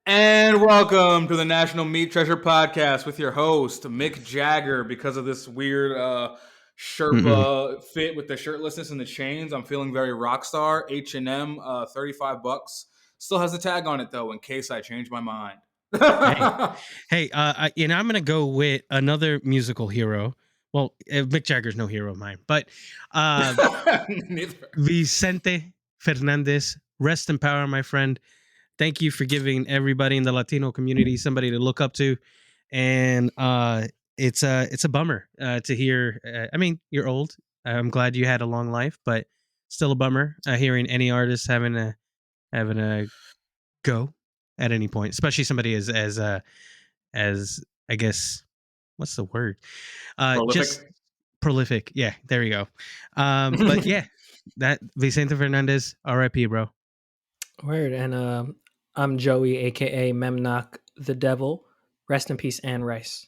And welcome to the National Meat Treasure Podcast with your host, Mick Jagger. Because of this weird Sherpa fit with the shirtlessness and the chains, I'm feeling very rock star. H&M, $35. Still has a tag on it, though, in case I change my mind. Hey, and I'm going to go with another musical hero. Well, Mick Jagger's no hero of mine, but VIcente Fernandez, rest in power, my friend. Thank you for giving everybody in the Latino community somebody to look up to. And it's a bummer to hear. I mean, you're old. I'm glad you had a long life, but still a bummer hearing any artist having a go at any point, especially somebody as I guess, what's the word? Prolific. Just prolific. Yeah, there you go. But yeah, that VIcente Fernandez, R.I.P, bro. Word. And I'm Joey, aka Memnock the Devil. Rest in peace, Anne Rice.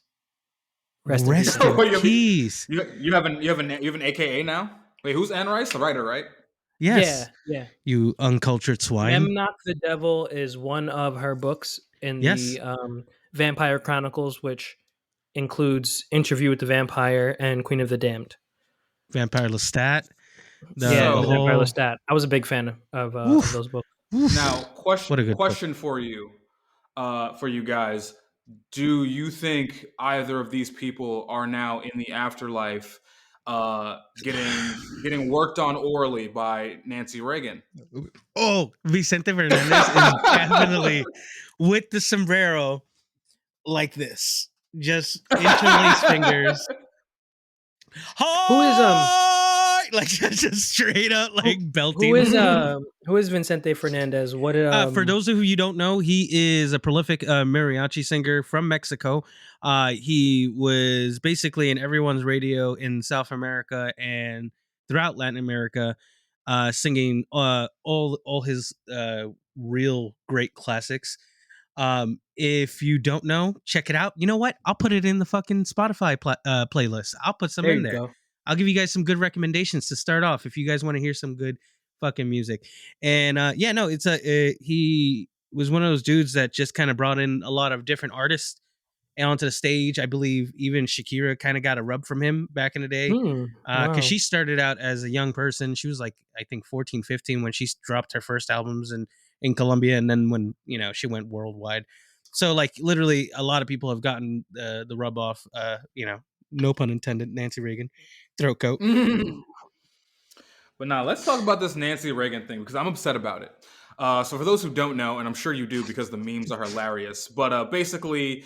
Rest in peace. You have an AKA now? Wait, who's Anne Rice? The writer, right? Yes. Yeah. You uncultured swine. Memnock the Devil is one of her books in the Vampire Chronicles, which includes Interview with the Vampire and Queen of the Damned. Vampire Lestat. Vampire Lestat. I was a big fan of those books. Now, question for you guys. Do you think either of these people are now in the afterlife getting worked on orally by Nancy Regan? Oh, VIcente Fernandez is definitely with the sombrero like this. Just interlace fingers. Who is like just straight up like belting? Who is Vicente Fernandez? For those of you who don't know, he is a prolific mariachi singer from Mexico. He was basically in everyone's radio in South America and throughout Latin America, singing all his real great classics. If you don't know, check it out. You know what? I'll put it in the fucking Spotify playlist. I'll put some in there. Go. I'll give you guys some good recommendations to start off if you guys want to hear some good fucking music. And he was one of those dudes that just kind of brought in a lot of different artists onto the stage. I believe even Shakira kind of got a rub from him back in the day because she started out as a young person. She was like, I think 14, 15 when she dropped her first albums in Colombia, and then when she went worldwide. So like literally a lot of people have gotten the rub off, no pun intended, Nancy Regan throat coat. But now let's talk about this Nancy Regan thing because I'm upset about it. So for those who don't know, and I'm sure you do because the memes are hilarious, but basically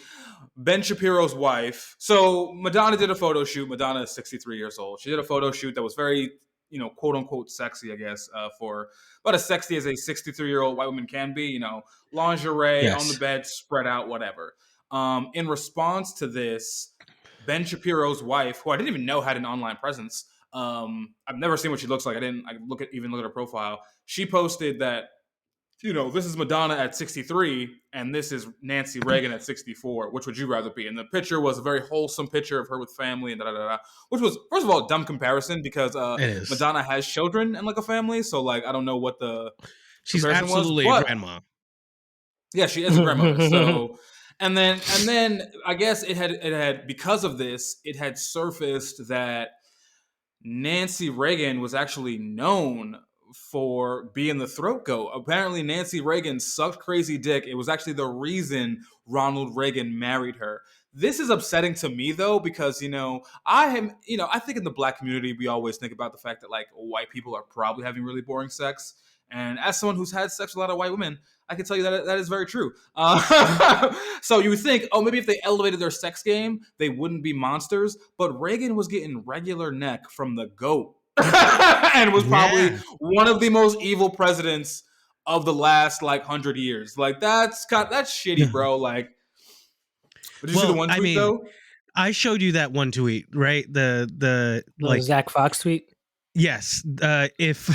Ben Shapiro's wife. So Madonna did a photo shoot. Madonna is 63 years old. She did a photo shoot that was very, quote unquote sexy, I guess, for about as sexy as a 63-year-old white woman can be, lingerie on the bed, spread out, whatever. In response to this, Ben Shapiro's wife, who I didn't even know had an online presence, I've never seen what she looks like. I didn't look at her profile. She posted that, this is Madonna at 63 and this is Nancy Regan at 64. Which would you rather be? And the picture was a very wholesome picture of her with family and which was, first of all, a dumb comparison because Madonna has children and like a family. So like, I don't know what she's absolutely a grandma. Yeah, she is a grandmother. So, and then I guess it had because of this, it had surfaced that Nancy Regan was actually known for being the throat goat. Apparently, Nancy Regan sucked crazy dick. It was actually the reason Ronald Reagan married her. This is upsetting to me though, because I think in the black community we always think about the fact that like white people are probably having really boring sex. And as someone who's had sex with a lot of white women, I can tell you that is very true. So you would think, maybe if they elevated their sex game, they wouldn't be monsters. But Reagan was getting regular neck from the GOAT and was probably one of the most evil presidents of the last 100 years. Like that's shitty, bro. Like, did you see the one tweet though? I showed you that one tweet, right? The Zach Fox tweet. Yes, if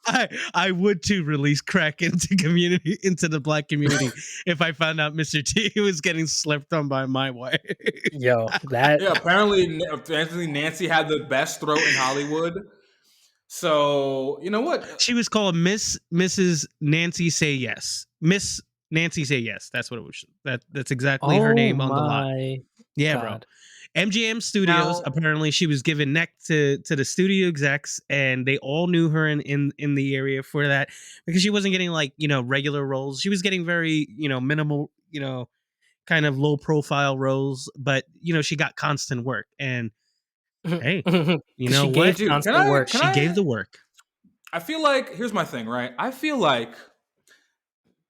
I would too release crack into the black community if I found out Mr. T was getting slept on by my wife. Yo, that apparently Nancy had the best throat in Hollywood. So you know what? She was called Mrs. Nancy Say Yes. Miss Nancy Say Yes. That's what it was. That's exactly her Oh name on the lot. my Yeah, bro. god. MGM Studios. Now, Apparently, she was given neck to the studio execs, and they all knew her in the area for that because she wasn't getting like regular roles. She was getting very minimal kind of low profile roles, but she got constant work. And hey, you know She what? gave dude, can constant I? work. Can She gave I? the work. I feel like here's my thing, right? I feel like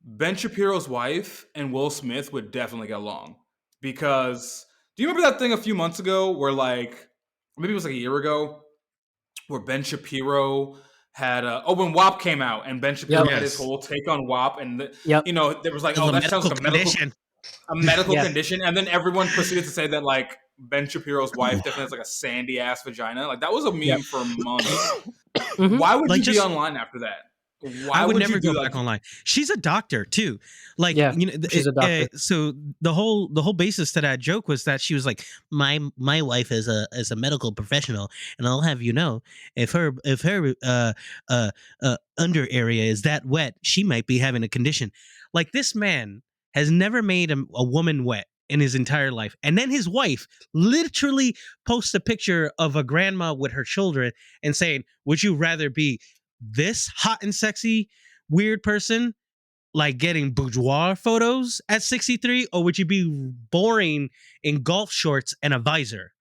Ben Shapiro's wife and Will Smith would definitely get along because do you remember that thing a few months ago where like maybe it was like a year ago where Ben Shapiro had when WAP came out and Ben Shapiro Yep. had his Yes. whole take on WAP and Yep. there was like Of a that sounds medical like a medical Yeah. condition and then everyone proceeded to say that like Ben Shapiro's wife definitely has like a sandy ass vagina. Like that was a Yep. meme for months. Mhm. Why would Like, you be just online after that? I Why would would you never do go that? back online. She's a doctor too. Like, Yeah, she's a doctor. so the whole basis to that joke was that she was like, my wife is a medical professional, and I'll have you know, if her under area is that wet, she might be having a condition. Like, this man has never made a woman wet in his entire life, and then his wife literally posts a picture of a grandma with her children and saying, "Would you rather be this hot and sexy weird person like getting boudoir photos at 63, or would you be boring in golf shorts and a visor?"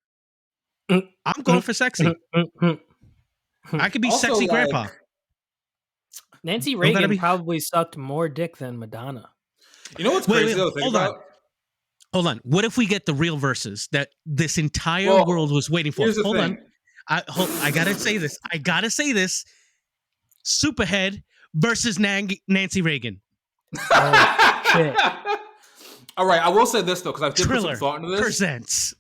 I'm going for sexy. I could be Also, sexy grandpa. like, Nancy Don't gotta Reagan be. probably sucked more dick than Madonna. you know what's Wait, crazy though to think hold about? on. Hold on. What if we get the real verses that this entire Well, world was waiting for? here's the Hold on. thing. I gotta say this. Superhead versus Nancy Reagan. Oh, shit. All right, I will say this though, because I did put some Triller thought into this. presents.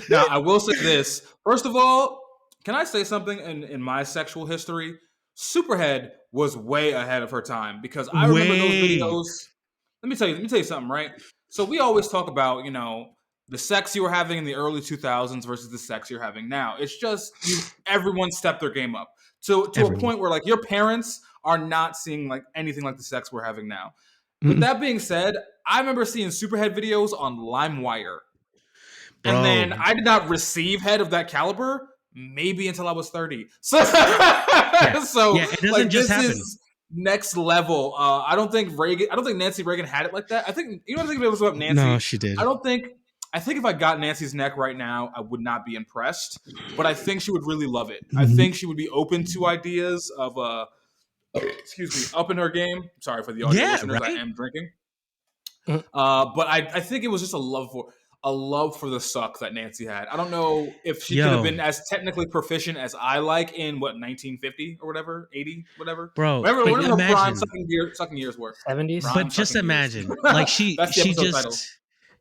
Now, I will say this. First of all, can I say something in my sexual history? Superhead was way ahead of her time because I remember those Way. videos. Let me tell you something, right? So we always talk about, the sex you were having in the early 2000s versus the sex you're having now. It's just everyone stepped their game up to a point where like your parents are not seeing like anything like the sex we're having now. With that being said, I remember seeing Superhead videos on LimeWire. Bro. And then I did not receive head of that caliber maybe until I was 30. So, so yeah, it doesn't like, just this happen. is next level. I don't think Nancy Reagan had it like that. I think if it was about Nancy. No, she did. I think if I got Nancy's neck right now, I would not be impressed. But I think she would really love it. I think she would be open to ideas of up in her game. Sorry for the audio listeners. Right? I am drinking. But I think it was just a love for the suck that Nancy had. I don't know if she could have been as technically proficient as I like in 1950 or whatever, 80, whatever. Bro, Whatever her imagine. prime sucking years were. 70s. But just imagine, like she That's the episode title.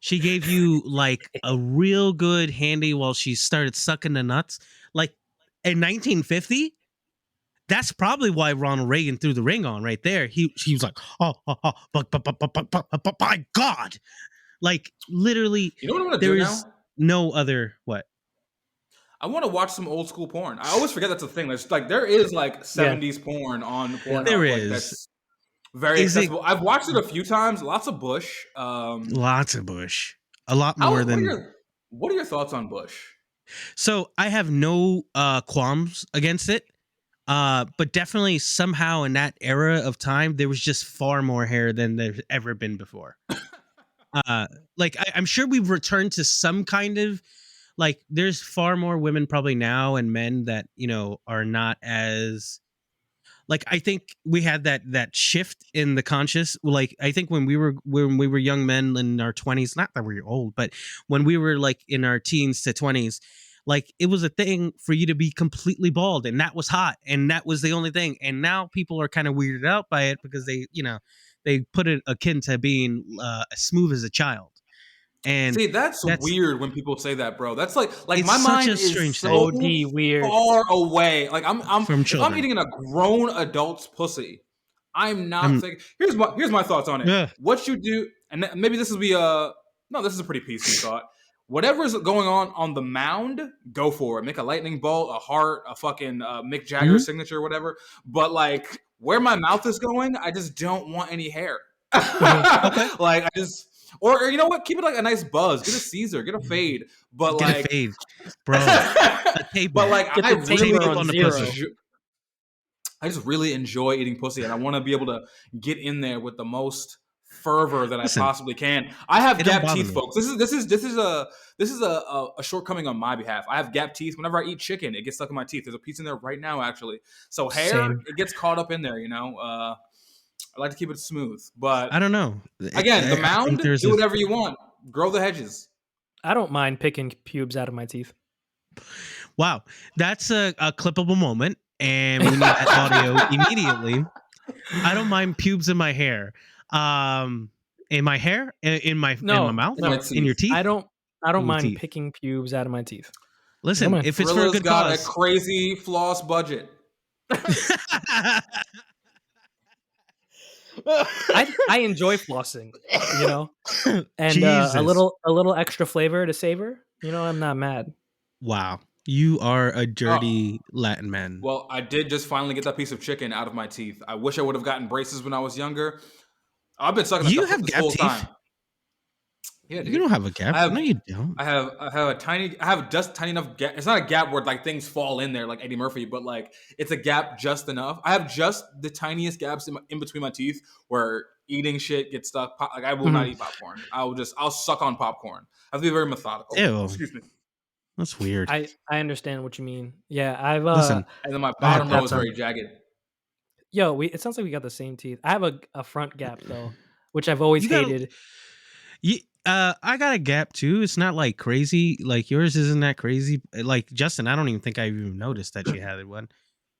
She gave you like a real good handy while she started sucking the nuts. Like in 1950, that's probably why Ronald Reagan threw the ring on right there. He was like, by God. Like literally, You know what I'm gonna there do is now? no other what? I want to watch some old school porn. I always forget that's a thing. There's like there is like 70s porn on Pornhub. There like, is. That's very accessible. I've watched it a few times. Lots of Bush. Lots of Bush. A lot more than. What are your thoughts on Bush? So I have no qualms against it. But definitely somehow in that era of time, there was just far more hair than there's ever been before. Like I'm sure we've returned to some kind of like there's far more women probably now and men that are not as like I think we had that shift in the conscious. Like I think when we were young men in our 20s, not that we're old, but when we were like in our teens to 20s, like it was a thing for you to be completely bald, and that was hot, and that was the only thing. And now people are kind of weirded out by it because they put it akin to being as smooth as a child. And see, that's weird when people say that, bro. That's like my such mind a is strange so thing. Weird. far away. Like I'm from if children. I'm eating a grown adult's pussy, I'm not thinking. Here's my thoughts on it. Yeah. What you do, and maybe this will be this is a pretty PC thought. whatever's going on the mound, go for it. Make a lightning bolt, a heart, a fucking Mick Jagger Mhm. signature, whatever. But like where my mouth is going, I just don't want any hair. Okay. Like I just, or you know what? Keep it like a nice buzz. Get a Caesar, get a fade. But Get like, a fade, bro. A taper. but like Get I the taper really on zero. I just really enjoy eating pussy, and I want to be able to get in there with the most fervor that I Listen, possibly can. I have it don't gap bother teeth, me. folks. This is a shortcoming on my behalf. I have gap teeth. Whenever I eat chicken, it gets stuck in my teeth. There's a piece in there right now, actually. So hair, Same. it gets caught up in there. I like to keep it smooth, but I don't know. again, the I think mound, there's do whatever you want. Grow the hedges. I don't mind picking pubes out of my teeth. Wow, that's a clippable moment, and we need that audio immediately. I don't mind pubes in my hair. In my hair, in my mouth, In my in your teeth. teeth. I don't In your mind teeth. picking pubes out of my teeth. Listen, on. if it's for a Thrilla's good got a cause. crazy floss budget. I enjoy flossing, and Jesus. a little extra flavor to savor. I'm not mad. Wow, you are a dirty Latin man. Well, I did just finally get that piece of chicken out of my teeth. I wish I would have gotten braces when I was younger. I've been sucking that You stuff have this gap whole teeth? time. Yeah, dude. You don't have a gap. I have, No, you don't. I have just tiny enough gap. It's not a gap where like things fall in there like Eddie Murphy, but like it's a gap just enough. I have just the tiniest gaps in between my teeth where eating shit gets stuck. Like I will not eat popcorn. I'll suck on popcorn. I have to be very methodical. Ew. Excuse me. That's weird. I understand what you mean. Yeah, I've Listen, And then my I have bottom row is gap very jagged. it sounds like we got the same teeth. I have a front gap though, which I've always You got- hated. I got a gap too. It's not like crazy. Like yours isn't that crazy. Like Justin, I don't even think I even noticed that you had one.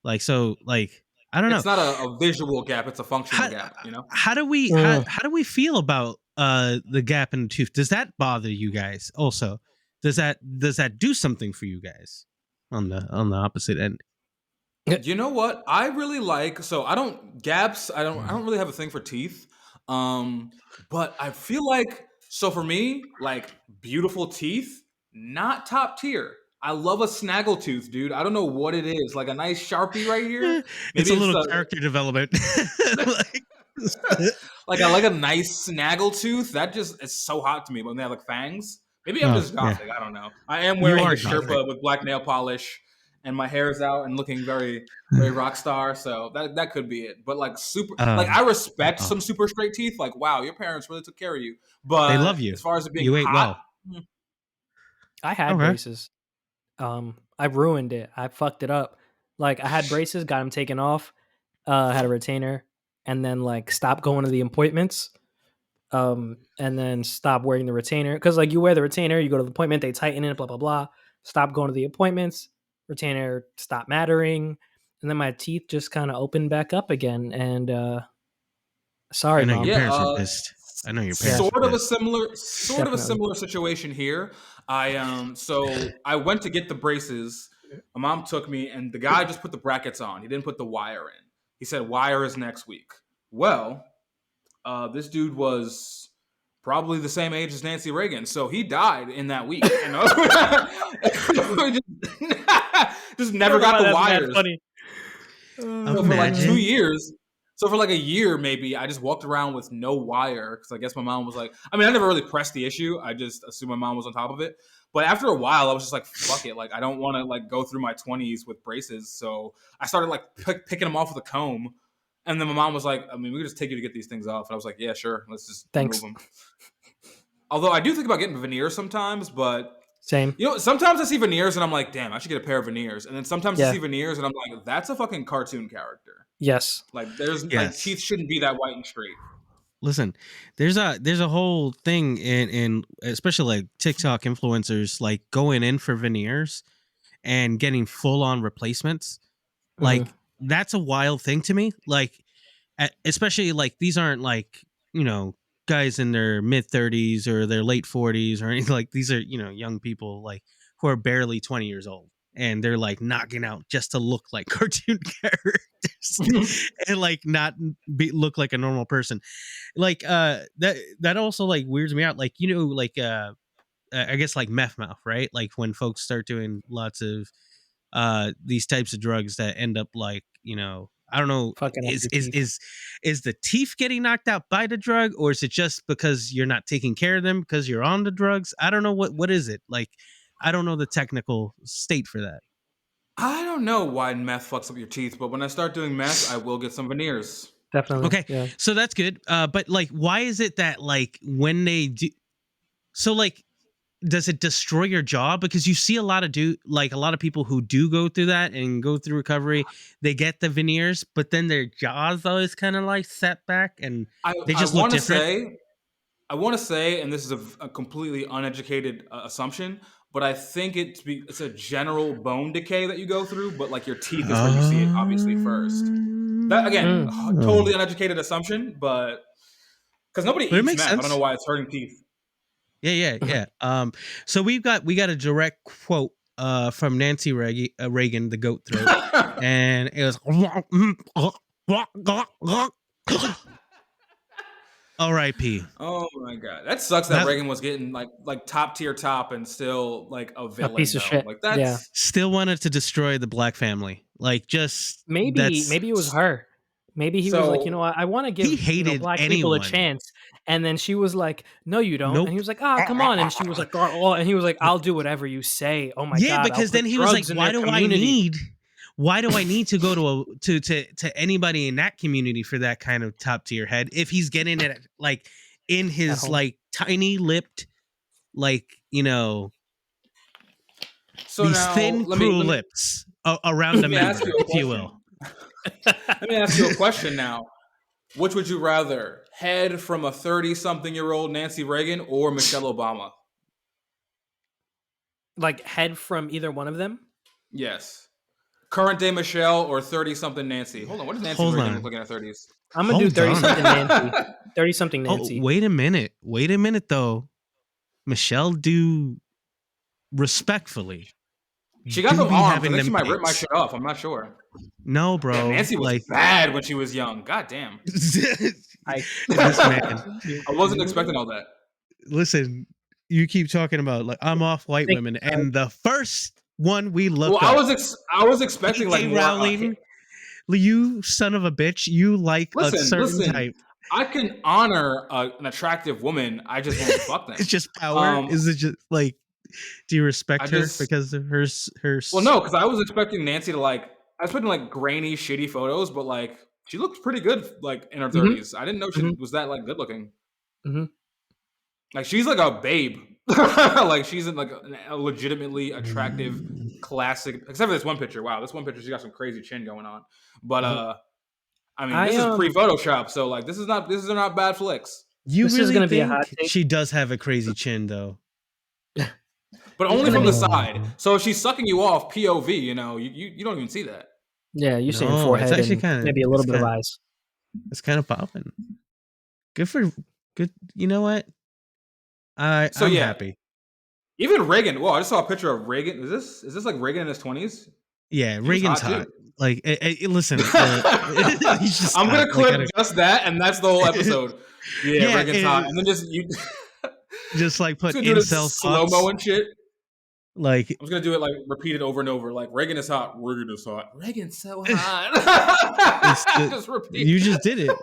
Like so, like I don't know. It's not a visual gap; it's a functional gap. How do we how do we feel about the gap in the tooth? Does that bother you guys? Also, does that do something for you guys on the opposite end? You know what? I really like. So I don't gaps. I don't really have a thing for teeth. But I feel like so for me, like beautiful teeth, not top tier. I love a snaggle tooth, dude. I don't know what it is. Like a nice Sharpie right here. It's a little character development. Like I like a nice snaggle tooth. That just is so hot to me when they have like fangs. Maybe I'm just gothic. Yeah. I don't know. I am wearing a Sherpa with black nail polish, and my hair's out and looking very, very rock star. So that could be it. But like super, like I respect some super straight teeth. Like wow, your parents really took care of you. But they love you. As far as it being you ate hot, well. I had braces. I ruined it. I fucked it up. Like I had braces, got them taken off. Had a retainer, and then like stopped going to the appointments. And then stop wearing the retainer because like you wear the retainer, you go to the appointment, they tighten it, blah blah blah. Stop going to the appointments, retainer stopped mattering, and then my teeth just kind of opened back up again. And sorry, I know Mom. your parents are pissed. I know your parents. Sort of a similar situation here. So I went to get the braces. My mom took me, and the guy just put the brackets on. He didn't put the wire in. He said wire is next week. Well. This dude was probably the same age as Nancy Regan, so he died in that week. Just never got the wires. So for like 2 years, so for like a year maybe, I just walked around with no wire because I guess my mom was like, I mean, I never really pressed the issue. I just assumed my mom was on top of it. But after a while, I was just like, fuck it. Like, I don't want to like go through my 20s with braces. So I started like picking them off with a comb. And then my mom was like, I mean, we could just take you to get these things off. And I was like, yeah, sure. Let's just remove them. Although I do think about getting veneers sometimes, but same. Sometimes I see veneers and I'm like, damn, I should get a pair of veneers. And then sometimes I see veneers and I'm like, that's a fucking cartoon character. Yes. Like like teeth shouldn't be that white and straight. Listen, there's a whole thing in especially like TikTok influencers like going in for veneers and getting full on replacements. Like that's a wild thing to me. Like, especially like these aren't like, guys in their mid 30s or their late 40s or anything. Like these are, young people like who are barely 20 years old and they're like knocking out just to look like cartoon characters and like not look like a normal person. Like that also like weirds me out. Like, I guess like meth mouth, right? Like when folks start doing lots of these types of drugs that end up like, I don't know, Fucking up is your is teeth. is the teeth getting knocked out by the drug, or is it just because you're not taking care of them because you're on the drugs? I don't know what is it like. I don't know the technical state for that. I don't know why meth fucks up your teeth, but when I start doing meth, I will get some veneers. Definitely. Okay, Yeah. so that's good. But like, why is it that like when they do, so like, does it destroy your jaw? Because you see a lot of a lot of people who do go through that and go through recovery, they get the veneers, but then their jaws always kind of like set back and I, they I just look want to different. say, and this is a completely uneducated assumption, but I think it's a general bone decay that you go through, but like your teeth is where you see it obviously first. That again, Mm. totally uneducated assumption, but because nobody But it eats makes meth, I don't know sense. why it's hurting teeth. Yeah. So we got a direct quote from Nancy Reagan, the goat throat, and it was R.I.P. Oh my god, that sucks that That Reagan was getting like top tier top and still like a A piece villain of though. shit. Like Yeah. that's still wanted to destroy the black family. Like just that's Maybe it was her. Maybe he was like, you know so. what, I want to he give hated black people a anyone. chance, and then she was like, no, you don't, and he Nope. was like, ah, come on, and she was like, oh, and he was like, I'll do whatever you say. Oh my Yeah, god, I'll because put then he was like, drugs in their community. why do I need to go to anybody in that community for that kind of top tier head if he's getting it like in At his home. like tiny lipped, like, So these now thin, let me cruel let me lips around let the me ask you membrane, a if you question. will. Let me ask you a question now. Which would you rather, head from a 30-something-year-old Nancy Reagan or Michelle Obama? Like head from either one of them. Yes. Current day Michelle or 30-something Nancy? Hold on, what does Nancy Hold Reagan look on. like in her 30s? I'm gonna do Hold 30 on. something Nancy. 30 something Oh, Nancy. wait a minute. Wait a minute though. Michelle do respectfully She got do some be arms. I having think she them might rip my tits. shit off. I'm not sure. No, Damn, bro. Nancy was Like bad when she was young. God damn. I this man. I wasn't expecting all that. Listen, you keep talking about like I'm off white think women, and the first one we Well, look up, I was expecting like J.K. more. Rowling, you son of a bitch, you like a certain Listen. type. I can honor an attractive woman. I just won't fuck them. It's just power. Um, Is it just like, do you I respect her just because of her? well, no, because I was expecting Nancy to like. I was expecting like grainy, shitty photos, but like she looked pretty good, like in her hmm 30s. I didn't know she hmm was that like good looking. hmm Like she's like a babe. Like she's like a legitimately attractive, classic. Except for this one picture. Wow, this one picture she got some crazy chin going on. But I mean, I this is pre Photoshop, so like this is not bad flicks. You This is really gonna be a hot think take. she does have a crazy chin, though? But This is only gonna from be the side. So if she's sucking you off POV, you don't even see that. yeah. You're seeing No, it's forehead actually and maybe a little bit of eyes. it's kind of popping. Good. You know what? So I'm yeah, happy. even Reagan. Whoa, I just saw a picture of Reagan. Is this like Reagan in his 20s? Yeah, He was Reagan's hot hot. too. Like, listen, he's just I'm hot. gonna Like, clip just that, and that's the whole episode. Yeah, yeah, Reagan's hot, and then just just like just put gonna do this incel slow mo thoughts. and shit. Like, I'm just gonna do it like repeated over and over. Like Reagan is hot. Reagan is hot. Reagan's so hot. Just repeat. you just did it.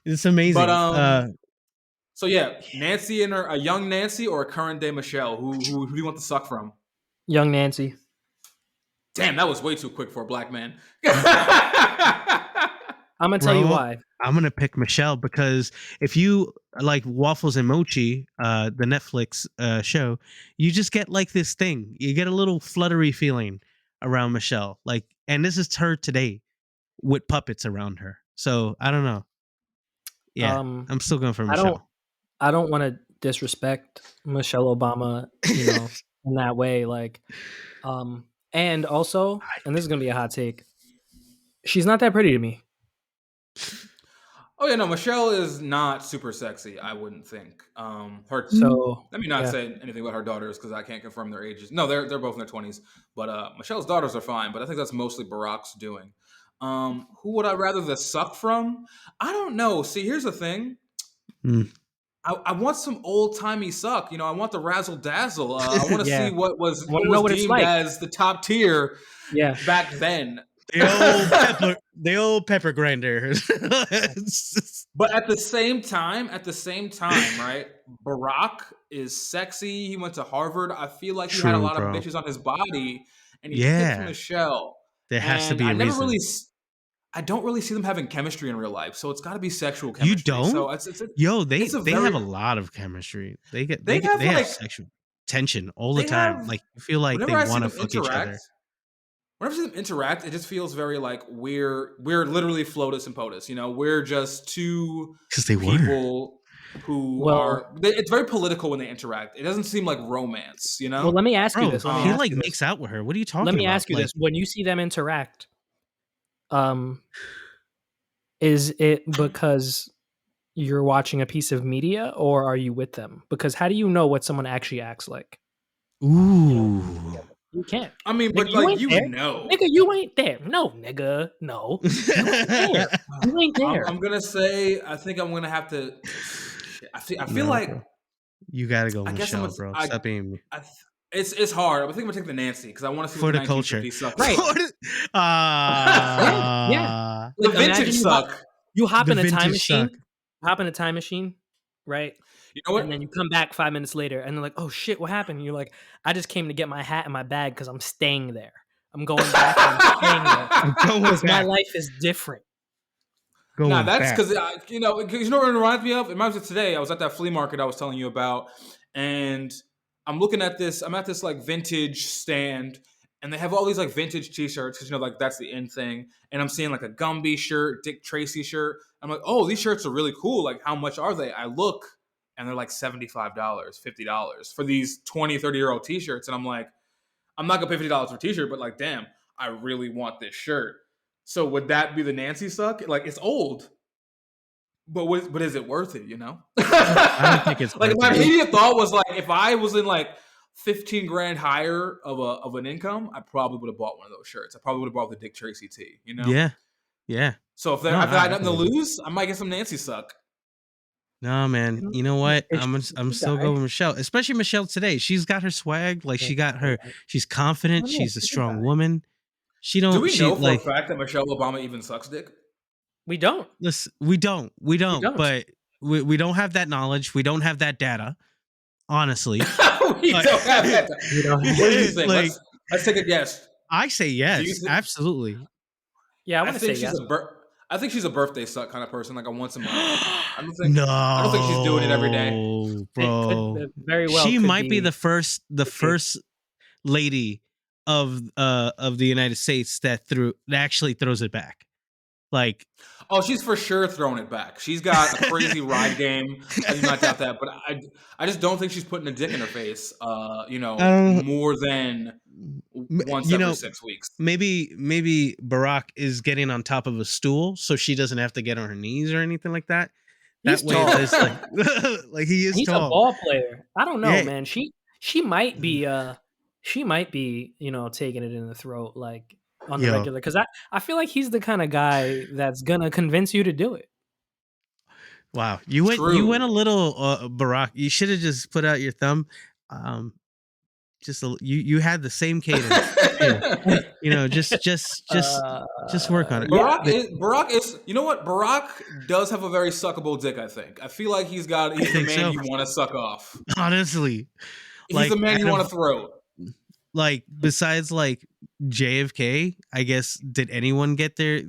It's But amazing. so yeah, Nancy and a young Nancy or a current day Michelle. Who do you want to suck from? Young Nancy. Damn, that was way too quick for a black man. I'm gonna tell you Bro, why. I'm gonna pick Michelle because if you like Waffles and Mochi, the Netflix show, you just get like this thing. You get a little fluttery feeling around Michelle. Like, and this is her today with puppets around her. So I don't know. Yeah, I'm still going for I don't Michelle. I don't want to disrespect Michelle Obama, in that way. Like, and also, and this is gonna be a hot take. She's not that pretty to me. Oh yeah, no, Michelle is not super sexy. I wouldn't think. Her. So Let me not yeah. say anything about her daughters because I can't confirm their ages. No, they're both in their 20s. But Michelle's daughters are fine. But I think that's mostly Barack's doing. Who would I rather the suck from? I don't know. See, here's the thing. Mm. I want some old timey suck. I want the razzle dazzle. I want to Yeah. see what I want to know was what it's deemed like. as the top tier Yeah. back then. The old pepper grinder. But at the same time, right? Barack is sexy. He went to Harvard. I feel like he had a True, lot of bro. bitches on his body, and he picked Yeah, Michelle. there has to And be a reason. I don't really see them having chemistry in real life, so it's got to be sexual You chemistry. don't? So They have a lot of chemistry. they have they have like sexual tension all the they time. have Like you feel like whenever they I see want to them fuck each interact. other. Whenever I see them interact, it just feels very like we're literally FLOTUS and POTUS. We're just two Because they were. people who Well- it's very political when they interact. It doesn't seem like romance. Well, let me ask you Bro, this. he like makes out with her. What are you talking about? Let me ask you this: when you see them interact, is it because you're watching a piece of media, or are you with them? Because how do you know what someone actually acts like? Ooh. You can't. I mean, Nigga, but you like ain't there. Nigga, you ain't there. No, nigga, no. You ain't there. You ain't there. I'm gonna say I think I'm gonna have to. I feel No, like bro. You gotta go, I guess Michelle, bro. Stop being me. It's hard. I think I'm gonna take the Nancy because I want to see For what the the culture. 1950s suck. Right. Yeah. The Like, vintage imagine suck. You hop The in a time vintage machine. suck. Hop in a time machine, right? You know what? And then you come back 5 minutes later, and they're like, "Oh shit, what happened?" And you're like, "I just came to get my hat and my bag because I'm staying there. I'm going back. And I'm staying there because my life is different." Nah, that's because you know what it reminds me of. It reminds me of today. I was at that flea market I was telling you about, and I'm looking at this. I'm at this like vintage stand, and they have all these like vintage T-shirts because like that's the in thing. And I'm seeing like a Gumby shirt, Dick Tracy shirt. I'm like, oh, these shirts are really cool. Like, how much are they? I look, and they're like $75, $50 for these 20, 30-year-old T-shirts, and I'm like, I'm not gonna pay $50 for a T-shirt, but like, damn, I really want this shirt. So would that be the Nancy suck? Like, it's old, but is it worth it? I don't think it's like worth my it. immediate thought was like, if I was in like 15 grand higher of an income, I probably would have bought one of those shirts. I probably would have bought the Dick Tracy tee. Yeah. So if I had nothing to lose, I might get some Nancy suck. No, man. You know what? I'm still guy. going with Michelle, especially Michelle today. She's got her swag. Like she's confident. She's a strong woman. Do we know for a fact that Michelle Obama even sucks dick? We don't. Listen, we don't. But we don't have that knowledge. We don't have that data. Honestly, we don't have that. What do you think? Like, let's take a guess. I say yes, absolutely. Yeah, I want to say she's yes. I think she's a birthday suck kind of person, like a once a month. I don't think she's doing it every day, bro. It could, very well. She might be the first lady of the United States that actually throws it back. Like, oh, she's for sure throwing it back. She's got a crazy ride game. I do not doubt that, but I just don't think she's putting a dick in her face. More than once every 6 weeks. Maybe Barack is getting on top of a stool so she doesn't have to get on her knees or anything like that. He's tall. It's like he is. He's tall. a ball player. I don't know, man. She might be taking it in the throat like on the regular, because I feel like he's the kind of guy that's gonna convince you to do it. Wow, you went a little Barack. You should have just put out your thumb. You had the same cadence. Just work on it. Barack is. You know what? Barack does have a very suckable dick. I think. I feel like he's the man you want to suck off. Honestly, he's the man you want to throw. Like, besides like JFK, I guess, did anyone get their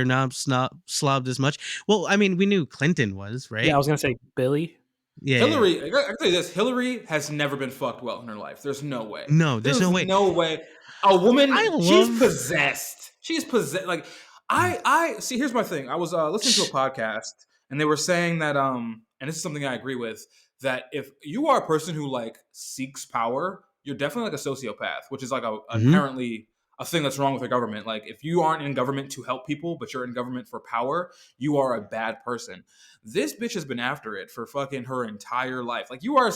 knobs slobbed as much? Well, I mean, we knew Clinton was, right? Yeah, I was gonna say Billy. Yeah, Hillary. I can tell you this: Hillary has never been fucked well in her life. There's no way. No, there's no way. No way. A woman. She's possessed. She's possessed. Like I see. Here's my thing. I was listening to a podcast, and they were saying that and this is something I agree with, that if you are a person who like seeks power, you're definitely like a sociopath, which is like apparently a thing that's wrong with the government. Like, if you aren't in government to help people, but you're in government for power, you are a bad person. This bitch has been after it for fucking her entire life. Like, you were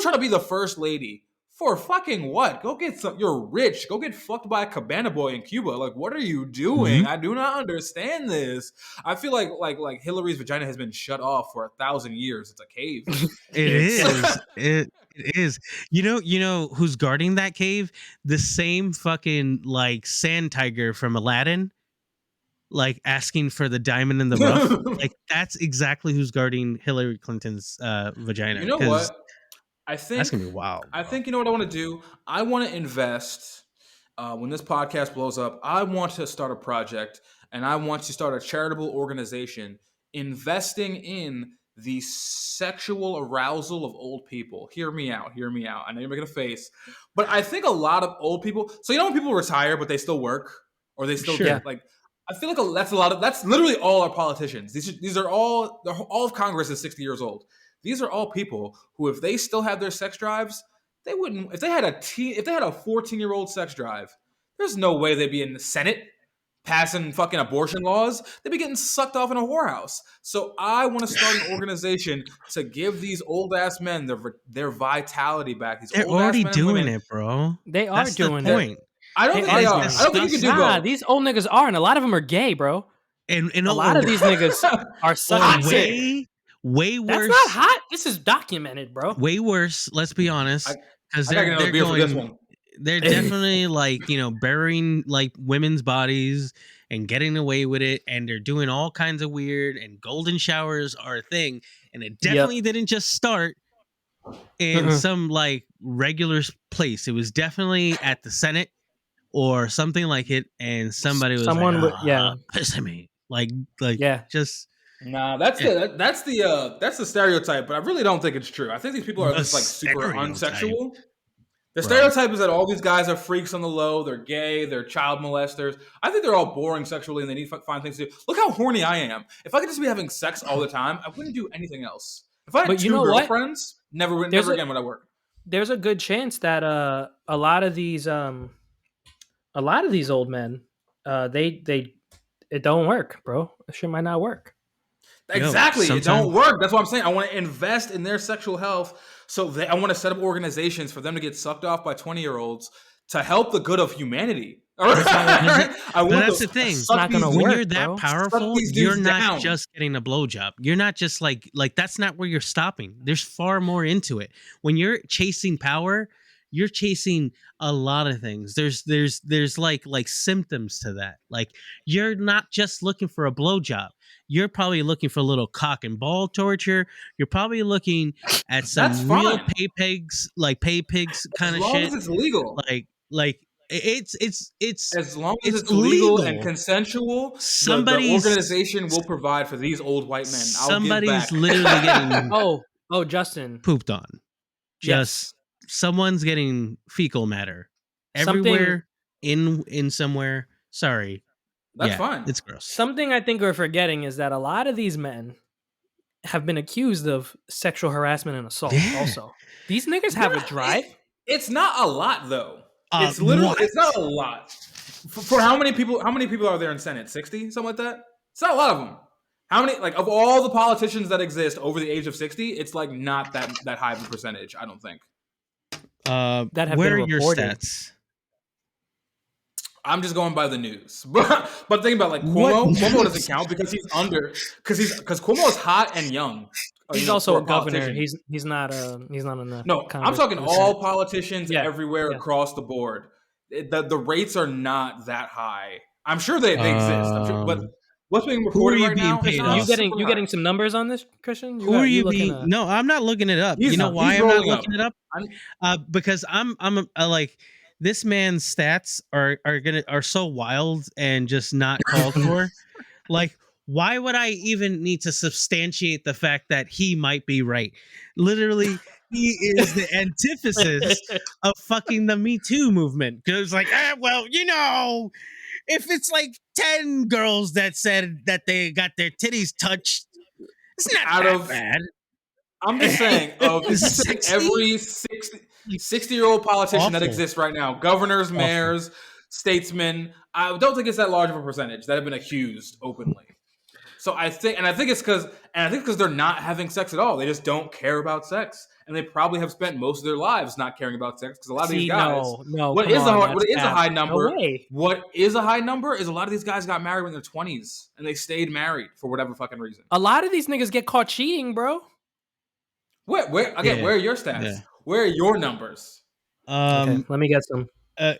trying to be the first lady For fucking what? Go get some. You're rich. Go get fucked by a cabana boy in Cuba. Like, what are you doing? I do not understand this. I feel like Hillary's vagina has been shut off for 1,000 years. It's a cave. It is. You know who's guarding that cave? The same fucking like sand tiger from Aladdin, like asking for the diamond in the rough. Like that's exactly who's guarding Hillary Clinton's vagina. You know what? I think that's gonna be wild. I think you know what I want to do. I want to invest when this podcast blows up. I want to start a project, and I want to start a charitable organization investing in the sexual arousal of old people. Hear me out. Hear me out. I know you're making a face, but I think a lot of old people. So you know when people retire, but they still work, or they still get like. I feel like that's a lot of. That's literally all our politicians. These are all of Congress is 60 years old. These are all people who, if they still have their sex drives, they wouldn't. If they had a 14-year-old sex drive, there's no way they'd be in the Senate passing fucking abortion laws. They'd be getting sucked off in a whorehouse. So I want to start an organization to give these old ass men their vitality back. They're already doing it, bro. They are doing it. I don't think they are. I don't think you can do both. These old niggas are, and a lot of them are gay, bro. And a lot of these niggas are sucking dick. Way worse. That's not hot. This is documented, bro. Way worse. Let's be honest, because they're going. They're definitely like burying like women's bodies and getting away with it, and they're doing all kinds of weird. And golden showers are a thing, and it definitely didn't just start in some like regular place. It was definitely at the Senate or something like it, and somebody was pissing me just. Nah, that's the stereotype, but I really don't think it's true. I think these people are just like super unsexual. The stereotype is that all these guys are freaks on the low. They're gay. They're child molesters. I think they're all boring sexually, and they need to find things to do. Look how horny I am. If I could just be having sex all the time, I wouldn't do anything else. If I had two girlfriends, never again would I work. There's a good chance that a lot of these old men, it don't work, bro. That shit might not work. Exactly. It don't work. That's what I'm saying. I want to invest in their sexual health. So I want to set up organizations for them to get sucked off by 20-year-olds to help the good of humanity. All right? That's the thing. It's not gonna when work, you're that bro. powerful, you're not just getting a blowjob. You're not just like that's not where you're stopping. There's far more into it. When you're chasing power, you're chasing a lot of things. There's like symptoms to that. Like you're not just looking for a blowjob. You're probably looking for a little cock and ball torture. You're probably looking at some real pay pigs kind of shit. As long as it's legal. Like it's as long as it's legal and consensual, the organization will provide for these old white men. Somebody's literally getting oh Justin pooped on. Just someone's getting fecal matter everywhere in somewhere. Sorry. That's fine. It's gross. Something I think we're forgetting is that a lot of these men have been accused of sexual harassment and assault. Also, these niggas have a drive. It's not a lot though. It's literally it's not a lot. For how many people? How many people are there in Senate? 60, something like that. It's not a lot of them. How many? Like of all the politicians that exist over the age of 60, it's like not that high of a percentage. I don't think. That have where been are your reported. stats? I'm just going by the news, but think about like Cuomo. Cuomo doesn't count because he's under because Cuomo is hot and young. He's also a governor. He's not in the. No, I'm talking all politicians everywhere across the board. The rates are not that high. I'm sure they exist. I'm sure, but what's being reported right now? You getting some numbers on this, Christian? No, I'm not looking it up. You know why I'm not looking it up? Because I'm like. This man's stats are so wild and just not called for. Like, why would I even need to substantiate the fact that he might be right? Literally, he is the antithesis of fucking the Me Too movement. Because like, if it's like 10 girls that said that they got their titties touched, it's not that bad. I'm just saying, every 60-year-old politician that exists right now, governors, mayors, statesmen, I don't think it's that large of a percentage that have been accused openly. So I think it's because they're not having sex at all. They just don't care about sex, and they probably have spent most of their lives not caring about sex. Because a lot of these See, guys, no, what come is on, that's a cap. high No number? way. What is a high number is a lot of these guys got married when they're 20s and they stayed married for whatever fucking reason. A lot of these niggas get caught cheating, bro. Where are your stats? Yeah. Where are your numbers? Okay, let me get some.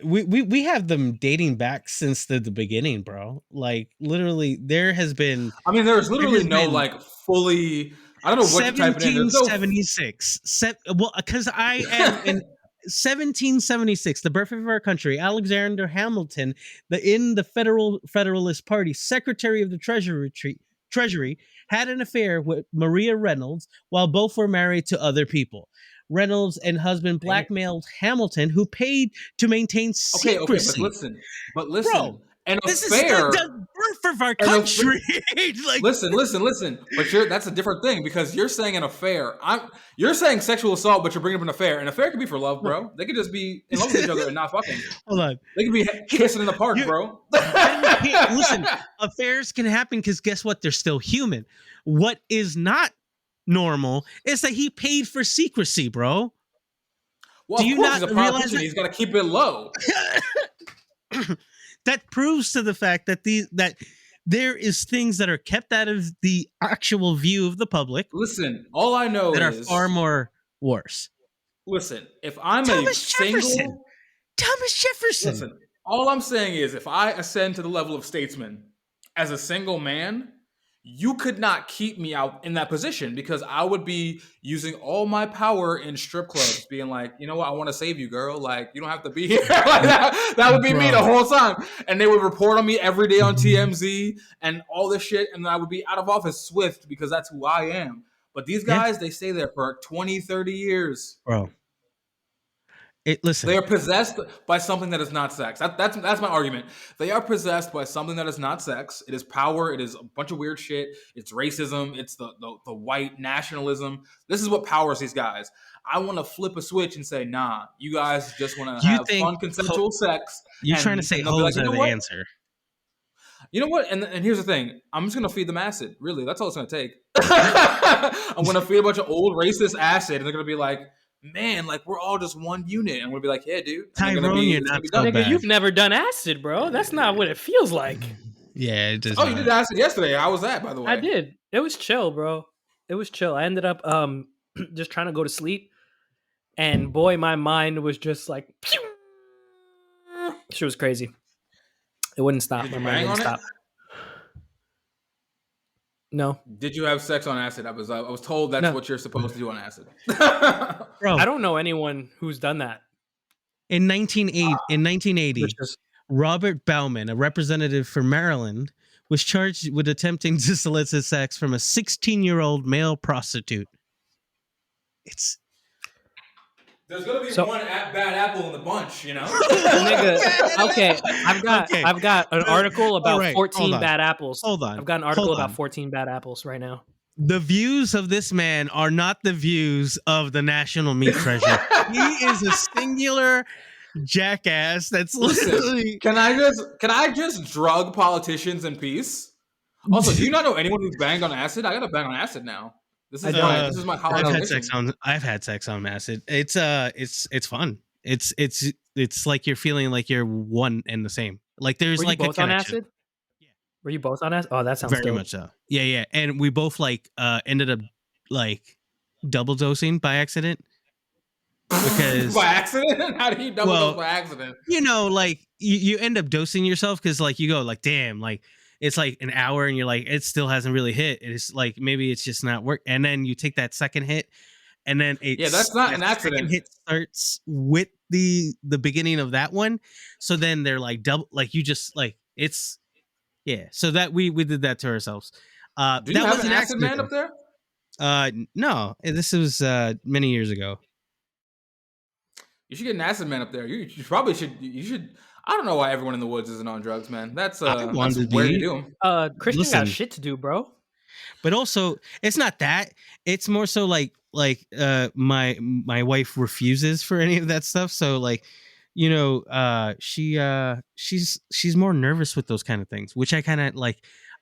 We have them dating back since the beginning, bro. Like literally, there has been. I mean, there's literally no been like fully. I don't know what you're typing in. There's no 1776. Well, because I am in 1776, the birth of our country. Alexander Hamilton, in the Federalist Party, Secretary of the Treasury, had an affair with Maria Reynolds while both were married to other people. Reynolds and husband blackmailed Hamilton, who paid to maintain secrecy. Okay, but listen. Bro, this is the birth of our country. Like, listen. But that's a different thing because you're saying an affair. You're saying sexual assault, but you're bringing up an affair. An affair could be for love, bro. They could just be in love with each other and not fucking. Hold on. They could be kissing in the park, bro. Listen, affairs can happen because guess what? They're still human. What is not normal is that he paid for secrecy, bro. Well, do you not realize that he's got to keep it low? That proves to the fact that that there is things that are kept out of the actual view of the public. Listen, all I know that are far more worse. Listen, if I'm Thomas Jefferson. Listen, all I'm saying is if I ascend to the level of statesman as a single man, you could not keep me out in that position because I would be using all my power in strip clubs, being like, you know what, I want to save you, girl. Like, you don't have to be here. Like that would be me the whole time. And they would report on me every day on TMZ and all this shit. And I would be out of office swift because that's who I am. But these guys, they stay there for 20, 30 years. Bro. Listen. They are possessed by something that is not sex. That's my argument. They are possessed by something that is not sex. It is power. It is a bunch of weird shit. It's racism. It's the white nationalism. This is what powers these guys. I want to flip a switch and say, nah, you guys just want to have fun, consensual sex. You're trying to say hoes are the answer. You know what? And here's the thing. I'm just going to feed them acid. Really, that's all it's going to take. I'm going to feed a bunch of old racist acid, and they're going to be like, man, like we're all just one unit. I'm gonna be like, yeah, dude. Nigga, you've never done acid, bro. That's not what it feels like. Yeah, it does. Oh, you did acid yesterday. How was that, by the way? I did. It was chill, bro. It was chill. I ended up just trying to go to sleep, and boy, my mind was just like, pew! She was crazy. It wouldn't stop. My mind wouldn't stop. No. Did you have sex on acid? I was told that's what you're supposed to do on acid. Bro, I don't know anyone who's done that. In 1980, Robert Bauman, a representative for Maryland, was charged with attempting to solicit sex from a 16-year-old male prostitute. There's gonna be one bad apple in the bunch, you know. Nigga, okay, I've got an article about 14 bad apples. Hold on, I've got an article about 14 bad apples right now. The views of this man are not the views of the National Meat Treasure. He is a singular jackass. That's literally. Can I just drug politicians in peace? Also, do you not know anyone who's banged on acid? I gotta bang on acid now. This is my holiday. I've had sex on acid. It's fun. It's like you're feeling like you're one and the same. Like there's Were like you both a on acid? Yeah. Were you both on acid? Oh, that sounds very much so. Yeah. And we both like ended up like double dosing by accident. Because by accident? How do you double dose by accident? You know, like you end up dosing yourself because like you go like, damn, like it's like an hour and you're like, it still hasn't really hit. It's like, maybe it's just not work. And then you take that second hit and then that's not an accident. Second hit starts with the beginning of that one. So then they're like double, like you just like, it's, yeah. So that we did that to ourselves. Do you have an acid man up there? No, this was many years ago. You should get an acid man up there. You probably should. You should. I don't know why everyone in the woods isn't on drugs, man. That's where you do them. Christian got shit to do, bro. But also, it's not that. It's more so like my wife refuses for any of that stuff. So like, you know, she's more nervous with those kind of things, which I kind of like.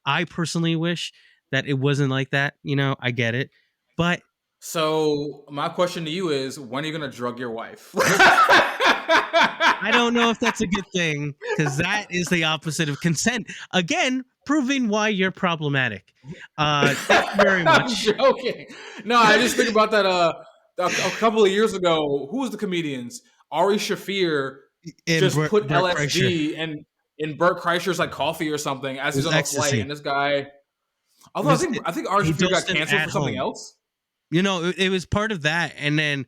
I personally wish that it wasn't like that. I get it, but So my question to you is, when are you gonna drug your wife? I don't know if that's a good thing, because that is the opposite of consent. Again, proving why you're problematic. Thank you very I'm much. joking. No, I just think about that. A couple of years ago, who was the comedians? Ari Shafir And just put Bert Kreischer, LSD and in Bert Kreischer's like coffee or something as it he's was on the flight, ecstasy. and this guy. It Although was I think Ari he Shafir got dosed him canceled at for something home. else. It was part of that, and then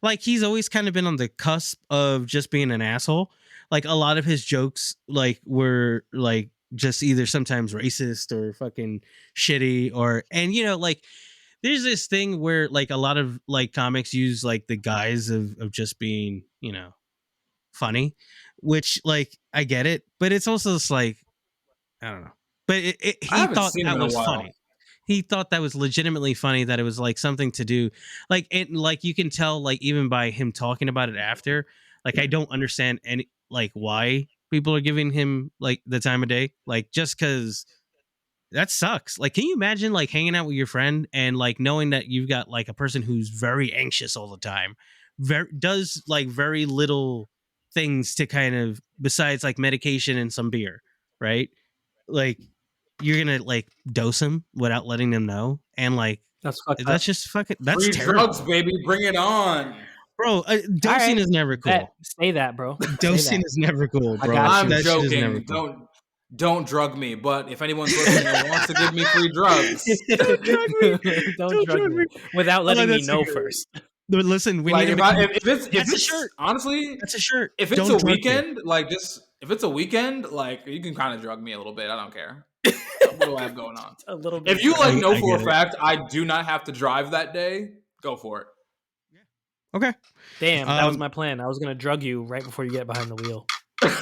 like he's always kind of been on the cusp of just being an asshole. Like a lot of his jokes like were like just either sometimes racist or fucking shitty, or and like there's this thing where like a lot of like comics use like the guise of just being funny, which like I get it, but it's also just like I don't know. But I he haven't thought seen him that in a was while. funny. He thought that was legitimately funny, that it was like something to do. Like it, like you can tell, like even by him talking about it after, like I don't understand any like why people are giving him like the time of day. Like just because that sucks. Like, can you imagine like hanging out with your friend and like knowing that you've got like a person who's very anxious all the time, does like very little things to kind of besides like medication and some beer, right? Like you're gonna like dose him without letting them know, and like That's fucked that's up. just fucking that's Free drugs, terrible, baby, bring it on. bro. All Dosing right, is never bet. cool. Say that, bro. Say Dosing that. is never cool, I bro. got I'm you. That shit is never joking. cool. Don't drug me. But if anyone's listening and wants to give me free drugs, Don't drug me. Don't Don't drug drug me. me without Oh, letting me that's a know good. first. But listen, we need like him to come. if That's a it's shirt. honestly, That's a shirt. if it's Don't a drug me. weekend, like just if it's a weekend, like you can kind of drug me a little bit. I don't care. What do I have going on? A little bit If of you like drugging. know I for a get it. fact I do not have to drive that day, go for it. Okay. Damn, that was my plan. I was gonna drug you right before you get behind the wheel. That'd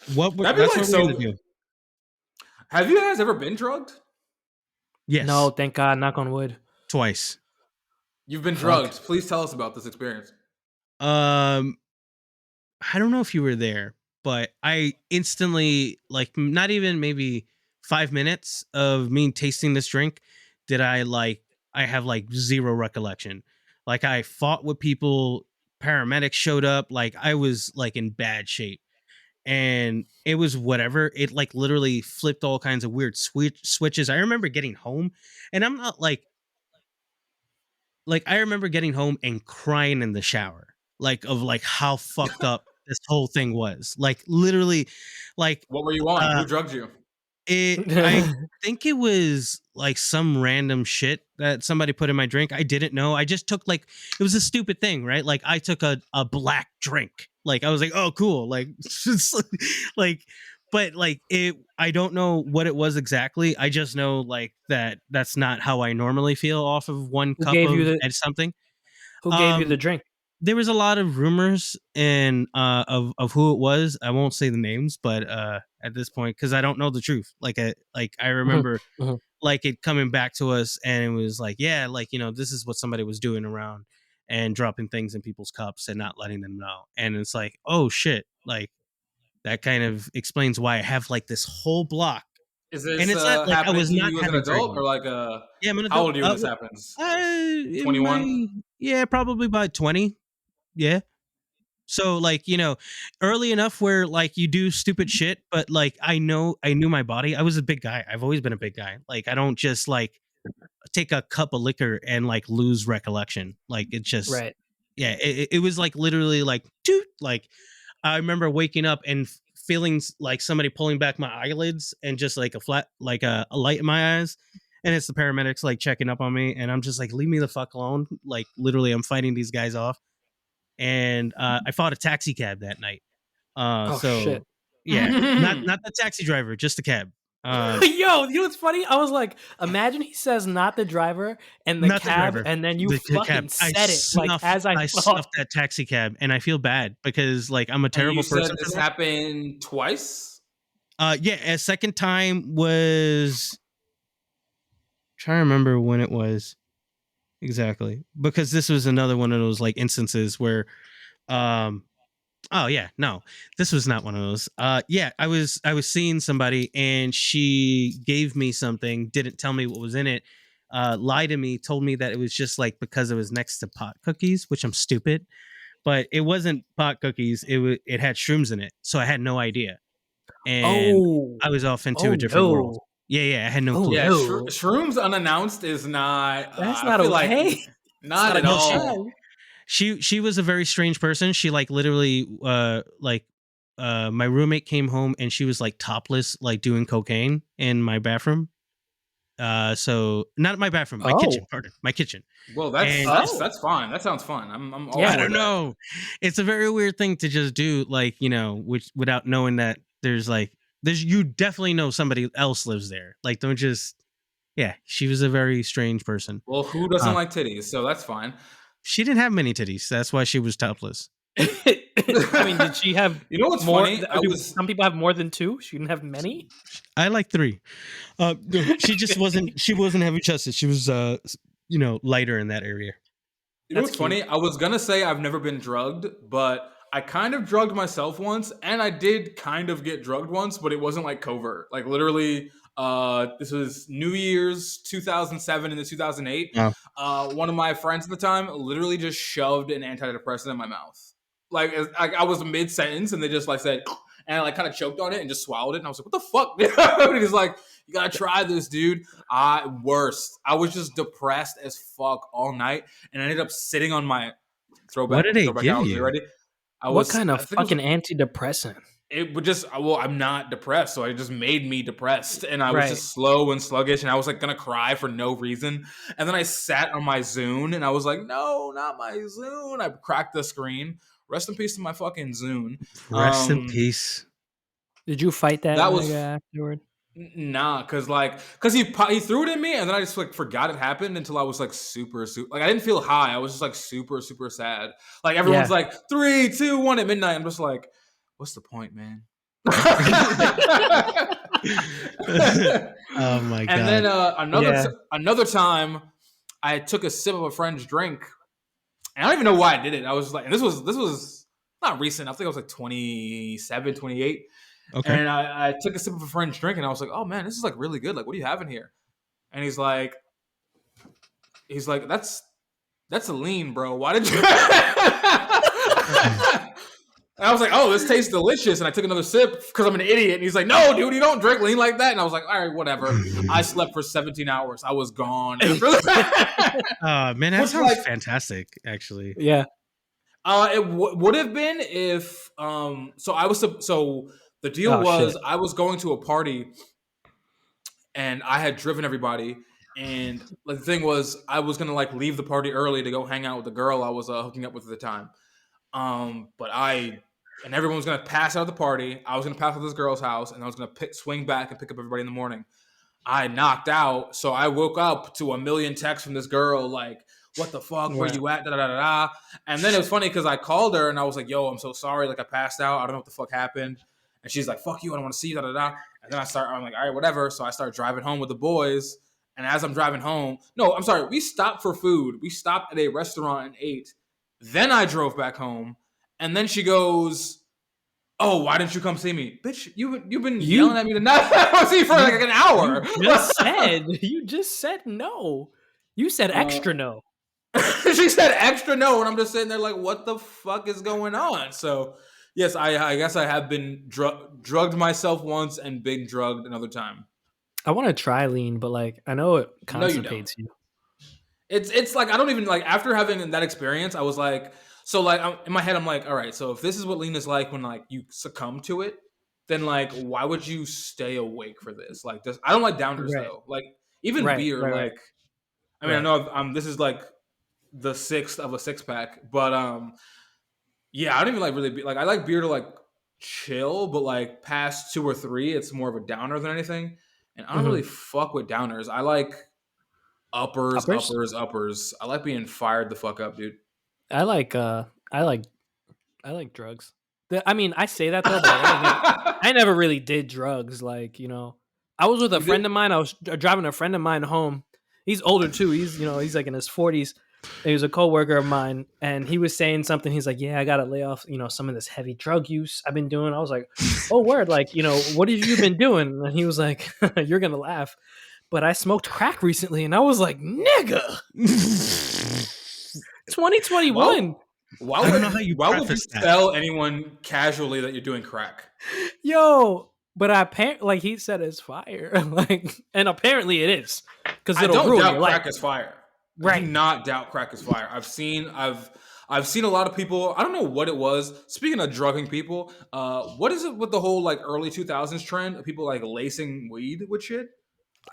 be That's like what we're gonna so. do. Have you guys ever been drugged? Yes. No, thank God. Knock on wood. Twice. You've been Fuck. drugged. Please tell us about this experience. Um, I don't know if you were there, but I instantly, like, not even maybe 5 minutes of me tasting this drink, did I have like zero recollection. Like, I fought with people, paramedics showed up, like, I was like in bad shape. And it was whatever. It like literally flipped all kinds of weird switches. I remember getting home, and I'm not like I remember getting home and crying in the shower, like of like how fucked up this whole thing was. Like literally, like What were you on? uh, Who drugged you? I think it was like some random shit that somebody put in my drink. I didn't know. I just took like it was a stupid thing, right? Like I took a black drink. Like I was like, oh cool. Like just like but like it I don't know what it was exactly. I just know like that's not how I normally feel off of one Who cup gave you of the and something. Who gave you the Um drink? there was a lot of rumors and of who it was. I won't say the names, but at this point, because I don't know the truth. I Mhm, remember mhm. like it coming back to us, and it was like, yeah, like this is what somebody was doing around and dropping things in people's cups and not letting them know. And it's like, oh shit, like that kind of explains why I have like this whole block. Is And this it's not like I happening was to not you as an having very adult or good. like Yeah, I'm an how adult. old are you when this happens? In 21? my yeah, probably by 20. Yeah. So like, early enough where like you do stupid shit, but like I knew my body. I was a big guy. I've always been a big guy. Like I don't just like take a cup of liquor and like lose recollection. Like it just Right. yeah, it was like literally like toot. Like I remember waking up and feeling like somebody pulling back my eyelids and just like a flat like a light in my eyes. And it's the paramedics like checking up on me, and I'm just like, leave me the fuck alone. Like literally, I'm fighting these guys off, and I fought a taxi cab that night. Oh shit. So yeah, not the taxi driver, just the cab. Yo, you know what's funny? I was like, imagine he says not the driver and the Not the cab, driver, and then you the cab. fucking said it like as I I thought. snuffed that taxi cab, and I feel bad because like I'm a And you terrible said person for this that. happened twice? Yeah, a second time was trying to remember when it was exactly, because this was another one of those like instances where um Oh yeah, no, this was not one of those. Yeah, I was seeing somebody and she gave me something, didn't tell me what was in it, lied to me, told me that it was just like because it was next to pot cookies, which I'm stupid, but it wasn't pot cookies. It had shrooms in it, so I had no idea, and Oh, I was off into oh a different world. no, Yeah, I had no oh clue. Yeah, no, shrooms unannounced is not. that's I not feel like okay. It's not not a at No, good all. sign. she was a very strange person. She like literally my roommate came home and she was like topless, like doing cocaine in my bathroom. So not my bathroom, my kitchen, Oh, pardon, my kitchen. Well, And oh, that's fine. That sounds fun. I'm all I yeah. for don't that. know. It's a very weird thing to just do, like, which without knowing that there's you definitely know somebody else lives there. Like, don't just yeah, she was a very strange person. Well, who doesn't Uh, like titties? So that's fine. she didn't have many titties. That's why she was topless. I mean, did she have You know what's more? funny? Do some people have more than two? She didn't have many. I like 3. No, she just wasn't. She wasn't heavy chested. She was, lighter in that area. You know That's what's cute. funny? I was gonna say I've never been drugged, but I kind of drugged myself once, and I did kind of get drugged once, but it wasn't like covert. Like literally, this was New Year's 2007 into 2008. Wow. One of my friends at the time literally just shoved an antidepressant in my mouth. Like I was mid sentence, and they just like said, and I like kind of choked on it and just swallowed it, and I was like, "What the fuck?" And he's like, "You gotta try this, dude." Worst. I was just depressed as fuck all night, and I ended up sitting on my What did they throwback give albums. Are you you? ready? What kind I of think fucking antidepressant? it would just, well, I'm not depressed, so it just made me depressed, and I was Right. just slow and sluggish, and I was like gonna cry for no reason, and then I sat on my Zune, and I was like, no, not my Zune. I cracked the screen. Rest in peace to my fucking Zune. Rest in peace. Did you fight that That nigga was afterward? Nah, cause he threw it in me, and then I just like forgot it happened until I was like super like I didn't feel high. I was just like super sad. Like everyone's Yeah. like 3, 2, 1 at midnight. I'm just like, what's the point, man? Oh my And then god. another time, I took a sip of a friend's drink, and I don't even know why I did it. I was like, and this was not recent. I think I was like 27, 28. Okay. And I took a sip of a friend's drink, and I was like, "Oh man, this is like really good. Like, what are you having here?" And he's like, "That's a lean, bro. Why did you?" And I was like, "Oh, this tastes delicious." And I took another sip because I'm an idiot. And he's like, "No, dude, you don't drink lean like that." And I was like, "All right, whatever." I slept for 17 hours. I was gone after that. Man, that Which, sounds like, fantastic, actually. Yeah. It would have been if so the deal Oh, was shit. I was going to a party and I had driven everybody, and the thing was I was gonna like leave the party early to go hang out with the girl I was hooking up with at the time. But everyone was gonna pass out of the party. I was gonna pass out of this girl's house, and I was gonna swing back and pick up everybody in the morning. I knocked out, so I woke up to a million texts from this girl like, "What the fuck? Where you at?" Da da da da. And then it was funny because I called her and I was like, "Yo, I'm so sorry. Like I passed out. I don't know what the fuck happened." And she's like, "Fuck you. I don't want to see you." Da da da. And then I'm like, "All right, whatever." So I start driving home with the boys. And as I'm driving home, no, I'm sorry. We stopped for food. We stopped at a restaurant and ate. Then I drove back home. And then she goes, "Oh, why didn't you come see me, bitch? You've been yelling at me to not see for like an hour." You just said no. You said extra no. She said extra no, and I'm just sitting there like, what the fuck is going on? So, yes, I guess I have been drugged myself once and been drugged another time. I want to try lean, but like I know it No, you constipates you. It's like I don't even like after having that experience, I was like, so like in my head, I'm like, all right, so if this is what lean is like when like you succumb to it, then like why would you stay awake for this? Like this, I don't like downers Right. though. Like even Right, beer, right, right. like I mean, Right. I know this is like the 6th of a 6-pack, but yeah, I don't even like really like I like beer to like chill, but like past 2 or 3, it's more of a downer than anything. And I don't really fuck with downers. I like uppers. I like being fired the fuck up, dude. I like drugs. I mean, I say that though, but I never really did drugs. Like, I was with a You friend did? of mine. I was driving a friend of mine home. He's older too. He's like in his 40s. He was a coworker of mine, and he was saying something. He's like, "Yeah, I gotta lay off, some of this heavy drug use I've been doing." I was like, "Oh, word! Like, what have you been doing?" And he was like, "You're gonna laugh, but I smoked crack recently," and I was like, "Nigga, 2021." Why would you tell anyone casually that you're doing crack? Yo, but like he said, it's fire. And apparently it is, because it'll ruin your life. Crack is fire. Right. I do not doubt crack is fire. I've seen a lot of people. I don't know what it was. Speaking of drugging people, what is it with the whole like early 2000s trend of people like lacing weed with shit?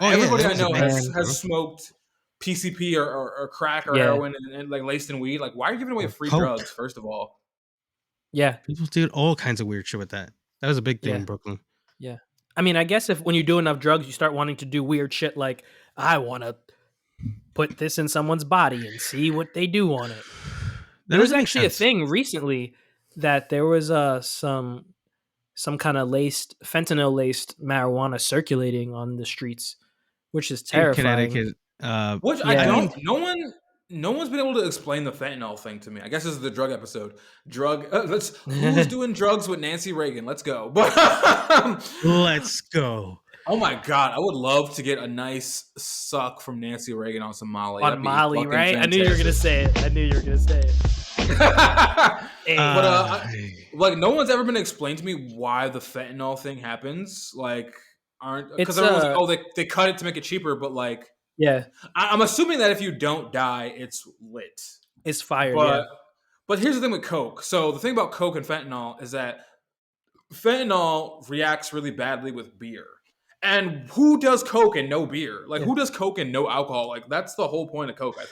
Everybody I know has smoked PCP or crack or heroin and like laced in weed. Like, why are you giving away free drugs? First of all, yeah, people did all kinds of weird shit with that. That was a big thing in Brooklyn. Yeah, I mean, I guess when you do enough drugs, you start wanting to do weird shit. Like, I want to put this in someone's body and see what they do on it. There was actually a thing recently that there was some kind of fentanyl laced marijuana circulating on the streets, which is terrifying. Connecticut, I don't. No one's been able to explain the fentanyl thing to me. I guess this is the drug episode. Who's doing drugs with Nancy Regan? Let's go. Let's go. Oh my god, I would love to get a nice suck from Nancy Reagan on some Molly. On Molly, right? Fantastic. I knew you were gonna say it. But like, no one's ever been explained to me why the fentanyl thing happens. Like, because everyone's like, oh, they cut it to make it cheaper, but like, yeah, I'm assuming that if you don't die, it's lit. It's fire. But here's the thing with coke. So the thing about coke and fentanyl is that fentanyl reacts really badly with beer. And who does coke and no beer? Like, who does coke and no alcohol? Like, that's the whole point of coke, I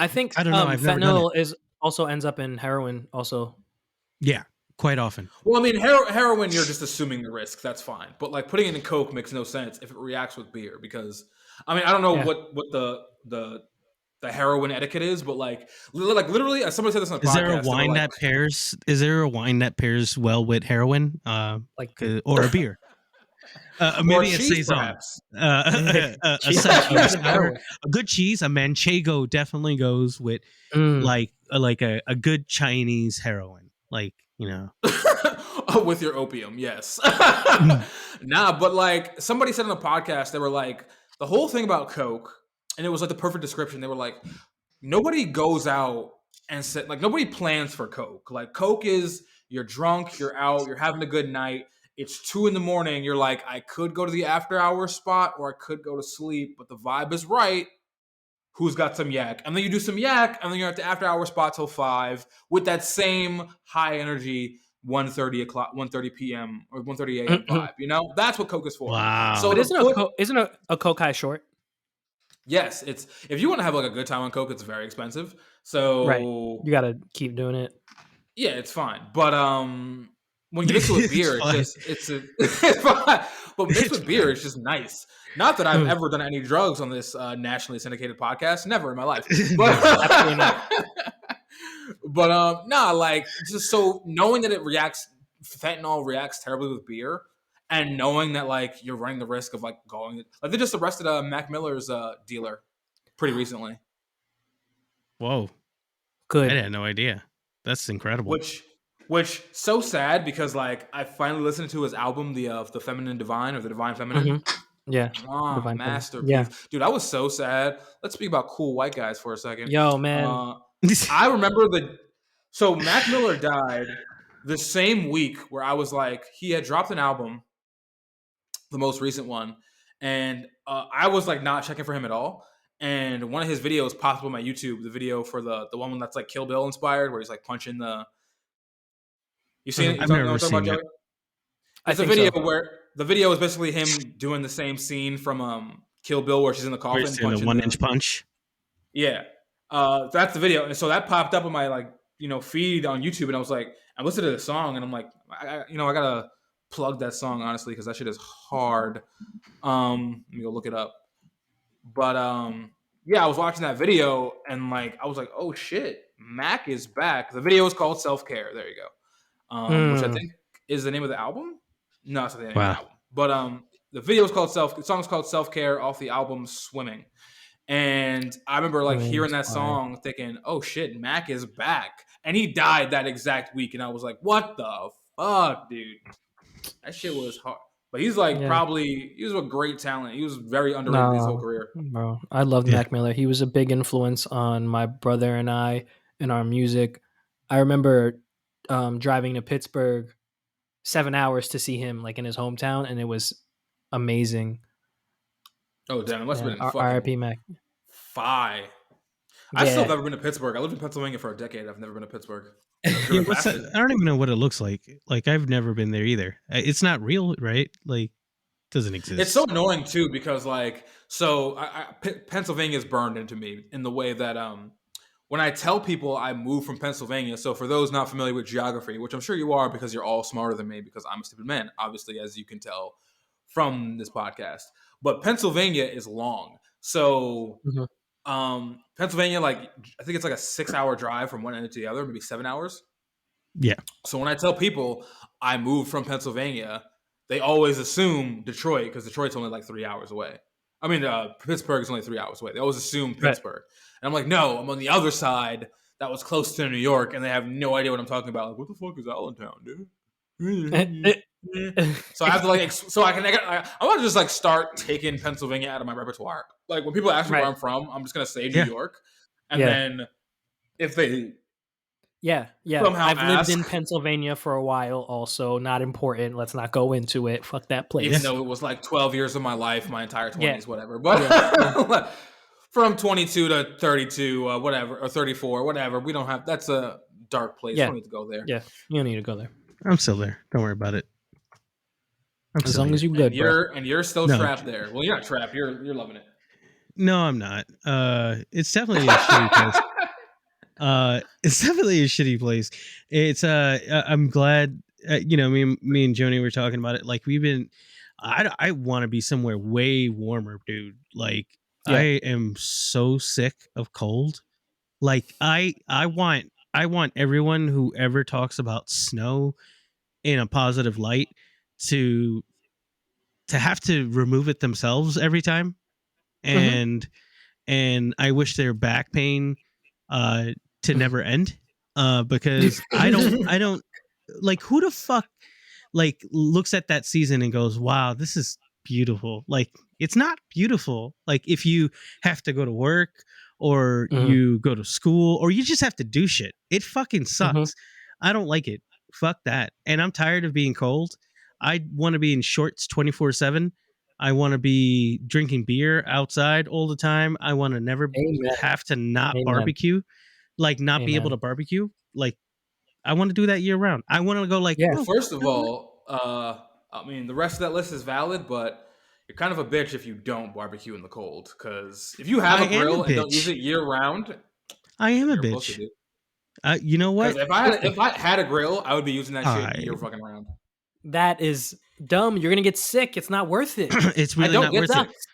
think. I don't know. Fentanyl also ends up in heroin also. Yeah, quite often. Well, I mean, heroin, you're just assuming the risk. That's fine. But, like, putting it in coke makes no sense if it reacts with beer. Because, I mean, I don't know what the heroin etiquette is, but, like literally, as somebody said this on the podcast. Is there a wine that pairs well with heroin? Or a beer? Maybe a saison. A good cheese, a manchego definitely goes with like a good Chinese heroin, like, with your opium. Yes. Nah, but like somebody said on the podcast, they were like, the whole thing about coke, and it was like the perfect description. They were like, nobody goes out and said, like, nobody plans for coke. Like, coke is, you're drunk, you're out, you're having a good night. It's 2 a.m. You're like, I could go to the after hours spot or I could go to sleep, but the vibe is right. Who's got some yak? And then you do some yak, and then you're at the after hour spot till 5 with that same high energy 1:30 p.m. or 1:30 a.m. vibe. That's what coke is for. Wow. So but isn't a coke high short? Yes, it's, if you want to have like a good time on coke, it's very expensive. So right, you got to keep doing it. Yeah, it's fine. But when you mix it with beer, it's fine. But mixed with beer, it's just nice. Not that I've ever done any drugs on this nationally syndicated podcast. Never in my life. But, absolutely not. But like, just so knowing that fentanyl reacts terribly with beer, and knowing that like you're running the risk of like going, like they just arrested Mac Miller's dealer pretty recently. Whoa, good! I had no idea. That's incredible. Which so sad, because like I finally listened to his album, the Feminine Divine, or the Divine Feminine. Mm-hmm. Yeah, masterpiece. Yeah. Dude, I was so sad. Let's speak about cool white guys for a second. Yo, man, I remember so Mac Miller died the same week where I was like, he had dropped an album, the most recent one, and I was like not checking for him at all. And one of his videos popped up on my YouTube, the video for the one that's like Kill Bill inspired, where he's like punching the. You seen it? I've never seen it. It's a video where the video is basically him doing the same scene from Kill Bill, where she's in the coffin, punching the 1-inch punch. Yeah, that's the video, and so that popped up on my feed on YouTube, and I was like, I listened to the song, and I'm like, I gotta plug that song, honestly, because that shit is hard. Let me go look it up. But yeah, I was watching that video, and like I was like, oh shit, Mac is back. The video is called Self Care. There you go. Which I think is the name of the album. No, it's not the name of the album. But the video is called the song's called Self Care off the album Swimming. And I remember I like mean, hearing it's that fire. song, thinking, "Oh shit, Mac is back!" And he died that exact week, and I was like, "What the fuck, dude? That shit was hard." But he's like Yeah. probably he was a great talent. He was very underrated his whole No, career. bro. I loved Yeah. Mac Miller. He was a big influence on my brother and I and our music. I remember driving to Pittsburgh 7 hours to see him like in his hometown, and it was amazing. Oh damn, it must have Yeah, been R.I.P. fucking Mac. fi. I still have Yeah, never been to Pittsburgh. I lived in Pennsylvania for a decade. I've never been to Pittsburgh. I've Yeah, driven what's past that? it. I don't even know what it looks like. Like I've never been there either. It's not real, right? Like doesn't It's so exist. annoying too because like so Pennsylvania's burned into me in the way that when I tell people I moved from Pennsylvania. So for those not familiar with geography, which I'm sure you are because you're all smarter than me because I'm a stupid man, obviously, as you can tell from this podcast. But Pennsylvania is long. So mhm. Pennsylvania, like I think it's like a 6 hour drive from one end to the other, maybe 7 hours. Yeah. So when I tell people I moved from Pennsylvania, they always assume Detroit because Detroit's only like 3 hours away. I mean, Pittsburgh is only 3 hours away. They always assume Right. Pittsburgh, and I'm like, no, I'm on the other side. That was close to New York, and they have no idea what I'm talking about. Like, what the fuck is Allentown, dude? So I have to like, so I want to just like start taking Pennsylvania out of my repertoire. Like when people ask me where Right. I'm from, I'm just gonna say New Yeah. York, and Yeah. then if they Yeah. somehow I've lived in ask, Pennsylvania for a while. Also, not important. Let's not go into it. Fuck that even place. though it was like 12 years of my life, my entire Yeah. 20s, whatever. But Yeah. from 22 to 32, whatever, or 34, whatever, we don't have, that's a dark place. We Yeah. don't need to go there. Yeah. You don't need to go there. I'm still there. Don't worry about it. I'm As still long here. as you And good, bro. you're still No. trapped there. Well, you're not trapped. You're loving it. No, I'm not. It's definitely a shitty place. It's definitely a shitty place. It's I'm glad me and Joni were talking about it. Like we've been I want to be somewhere way warmer, dude. Like I Yeah. am so sick of cold. Like I want everyone who ever talks about snow in a positive light to have to remove it themselves every time. Mhm. And I wish their back pain to never end. Because I don't like who the fuck like looks at that season and goes, "Wow, this is beautiful." Like it's not beautiful. Like if you have to go to work or Mhm. you go to school or you just have to do shit. It fucking Mhm. sucks. I don't like it. Fuck that. And I'm tired of being cold. I want to be in shorts 24/7. I want to be drinking beer outside all the time. I want to never Amen. have to not Amen. barbecue, like not be able Amen. to barbecue. Like I want to do that year round. I want to go like, Yeah. Well, oh, first of you know what? all, I mean, the rest of that list is valid, but you're kind of a bitch if you don't barbecue in the cold. Because if you have I a am a grill and don't use bitch. it year round, I am a you're a pussy, bitch. dude. You know Because what? if I had a grill, I would be using that shit I year fucking round. That is dumb. You're gonna get sick. It's not worth it. it's I really don't not get worth it. sick. Sucks.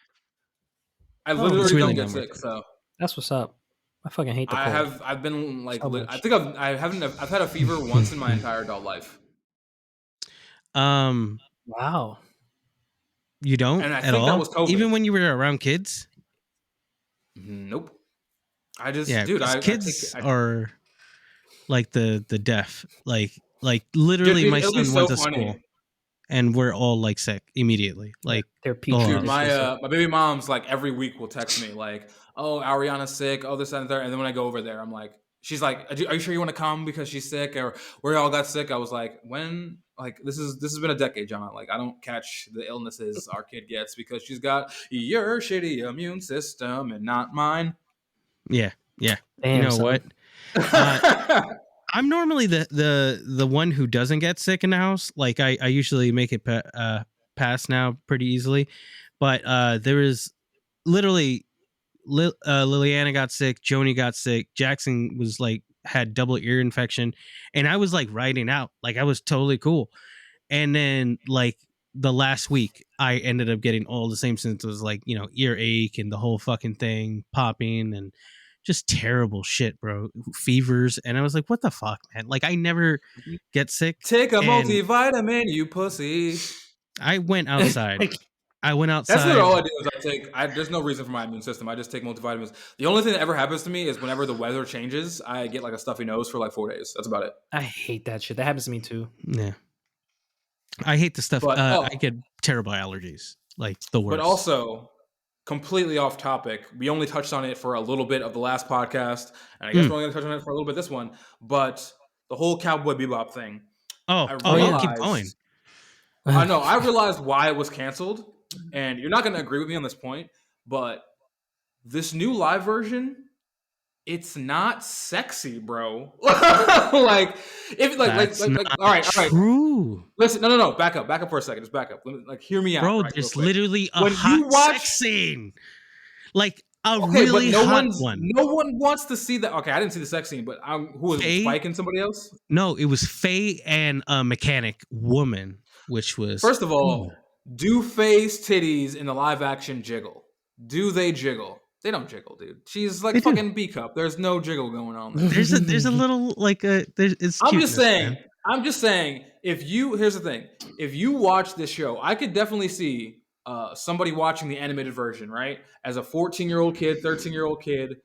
I Oh It's literally really don't man, get not worth sick. it. So that's what's up. I fucking hate the cold I've been like so I much. think I haven't I've had a fever once in my entire adult life, Um, Wow. you don't and I at think that all, was COVID. even when you were around kids. Nope. I just, Yeah, dude, because I take kids I, are like the deaf. Like dude, literally, my it'll be son went so to funny. school and we're all like sick immediately. Yeah, Like they're all petri of Dude, us. dishes. my baby mom's like every week will text me like, "Oh, Ariana's sick. Oh, this that, and the third." And then when I go over there, I'm like, she's like, "Are you sure you want to come because she's sick or we all got sick?" I was like, "When? Like this has been a decade, John. Like I don't catch the illnesses our kid gets because she's got your shitty immune system and not mine." Yeah, yeah. You Damn, know what? son. Uh, I'm normally the one who doesn't get sick in the house. Like I usually make it pass now pretty easily, but there is literally Liliana got sick, Joni got sick, Jackson was like had double ear infection, and I was like riding out, like I was totally cool, and then like the last week I ended up getting all the same symptoms, like earache and the whole fucking thing popping and just terrible shit, bro. Fevers, and I was like, what the fuck, man? Like I never get sick, Take a and multivitamin, you pussy. I went outside I went That's outside. literally all I do is there's no reason for my immune system. I just take multivitamins. The only thing that ever happens to me is whenever the weather changes, I get like a stuffy nose for like 4 days. That's about it. I hate that shit. That happens to me too. Yeah. I hate the stuff. But I get terrible allergies. Like the worst. But also, completely off topic, we only touched on it for a little bit of the last podcast, and I guess we're only going to touch on it for a little bit this one. But the whole Cowboy Bebop thing. Yeah, keep going. I know. I realized why it was canceled, and you're not going to agree with me on this point, but this new live version, it's not sexy, bro. Like, if all right. True. Listen, no. Back up for a second. Just back up. Hear me out, bro. right, There's literally a hot sex scene, like really hot one. No one wants to see that. Okay, I didn't see the sex scene, but who was it, Spike and somebody else? No, it was Faye and a mechanic woman, which was first of all, do Faye's titties in the live action jiggle? Do they jiggle? They don't jiggle, dude. She's like fucking B cup. There's no jiggle going on there. There's a little like it's. I'm just saying. Here's the thing. If you watch this show, I could definitely see somebody watching the animated version, right? As a 14-year-old kid, 13-year-old kid,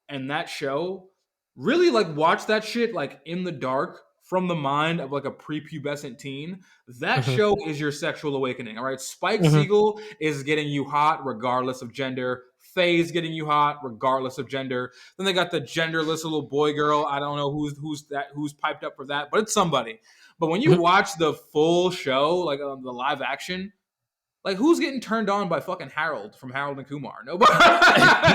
and that show, really like watch that shit like in the dark from the mind of like a prepubescent teen. That show is your sexual awakening, all right? Spike Siegel is getting you hot regardless of gender. Faye's getting you hot regardless of gender. Then they got the genderless little boy girl. I don't know who's piped up for that, but it's somebody. But when you watch the full show, like the live action, like who's getting turned on by fucking Harold from Harold and Kumar? Nobody.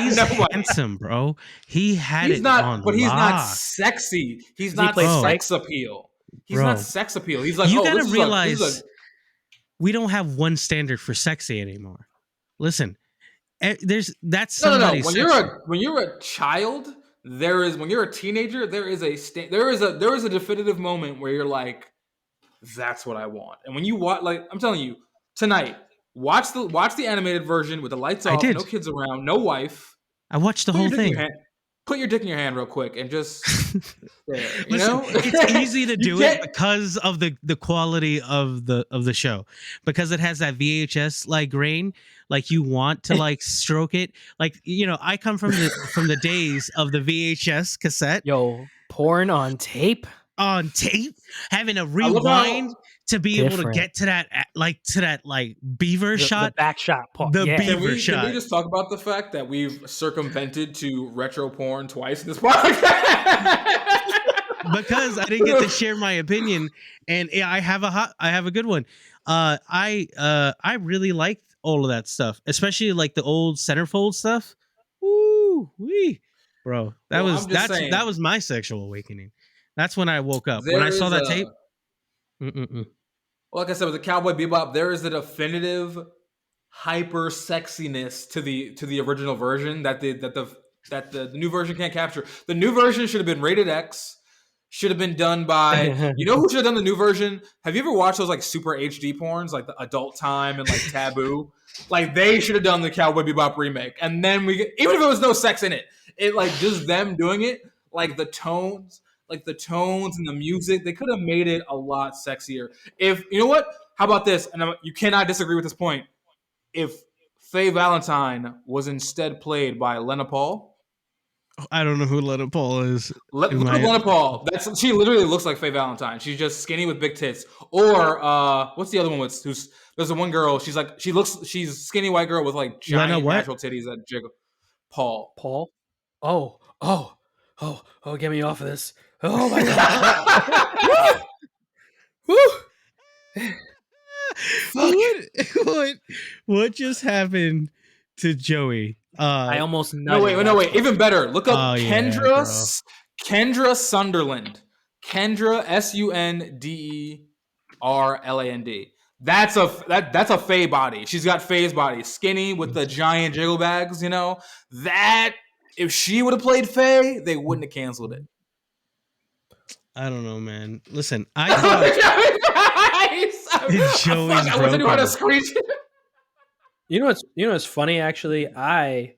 He's handsome, bro. He's not sexy. He's not sex appeal. He's not sex appeal. He's like, you gotta realize we don't have one standard for sexy anymore. Listen. That's somebody's no. When you're a child, when you're a teenager, there is a definitive moment where you're like, that's what I want. And when you watch, like I'm telling you, tonight, watch the animated version with the lights off, no kids around, no wife. I watched the whole thing. Put your dick in your hand real quick and just there, Listen, it's easy to do it because of the quality of the show, because it has that VHS like grain, like you want to like stroke it, like I come from the days of the VHS cassette. Yo, porn on tape, having a rewind to be able to get to that beaver shot, the back shot part. Beaver shot. Can we just talk about the fact that we've circumvented to retro porn twice in this podcast? Because I didn't get to share my opinion, and I have a good one. I really liked all of that stuff, especially like the old centerfold stuff. Woo wee, bro. That was my sexual awakening. That's when I woke up when I saw that tape. Like I said, with the Cowboy Bebop, there is a definitive hyper sexiness to the original version that the new version can't capture. The new version should have been rated X. Should have been done by who should have done the new version? Have you ever watched those like super HD porns like the Adult Time and like Taboo? Like they should have done the Cowboy Bebop remake, and then even if it was no sex in it, like just them doing it, like the tones. Like the tones and the music, they could have made it a lot sexier. If you know what, how about this? And you cannot disagree with this point. If Faye Valentine was instead played by Lena Paul, I don't know who Lena Paul is. Lena Paul. She literally looks like Faye Valentine. She's just skinny with big tits. Or what's the other one? There's the one girl. She's skinny white girl with like giant natural titties that jiggle. Paul. Oh, get me off of this. Oh my god. What just happened to Joey? I almost no wait. Even better. Look up Kendra Sunderland. Kendra Sunderland. That's a Faye body. She's got Faye's body, skinny with the giant jiggle bags. That if she would have played Faye, they wouldn't have canceled it. I don't know, man. Listen, I thought Joey's broken. How to screech. What's funny? Actually, I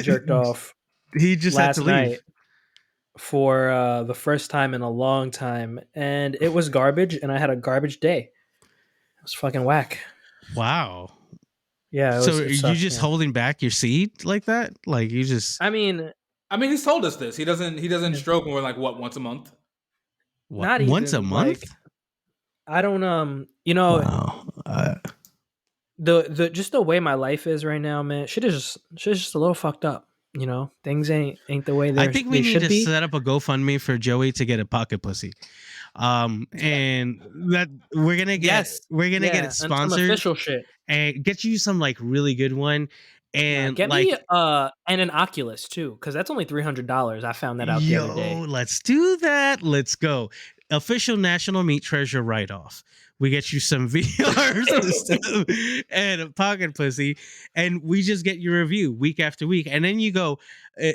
jerked off. He just last had to leave. night for the first time in a long time, and it was garbage. And I had a garbage day. It was fucking whack. Wow. Yeah. So It are you sucked, just man. holding back your seed like that? Like you just I mean, he's told us this. He doesn't Yeah. stroke more like what, once a month? what, not once a even month? like I don't Wow. the just the way my life is right now, man. Shit's just a little fucked up. Things ain't the way I think we they need should to be. set up a GoFundMe for Joey to get a pocket pussy. And that Yes. we're gonna get it Yeah, and some sponsored official shit. and get you some like really good one. Nah, And get like, me and an Oculus too, because that's only $300. I found that out the other yo, day. let's do that. Let's go. Official National Meat Treasure write off. We get you some VR system and a pocket pussy, and we just get your review week after week, and then you go,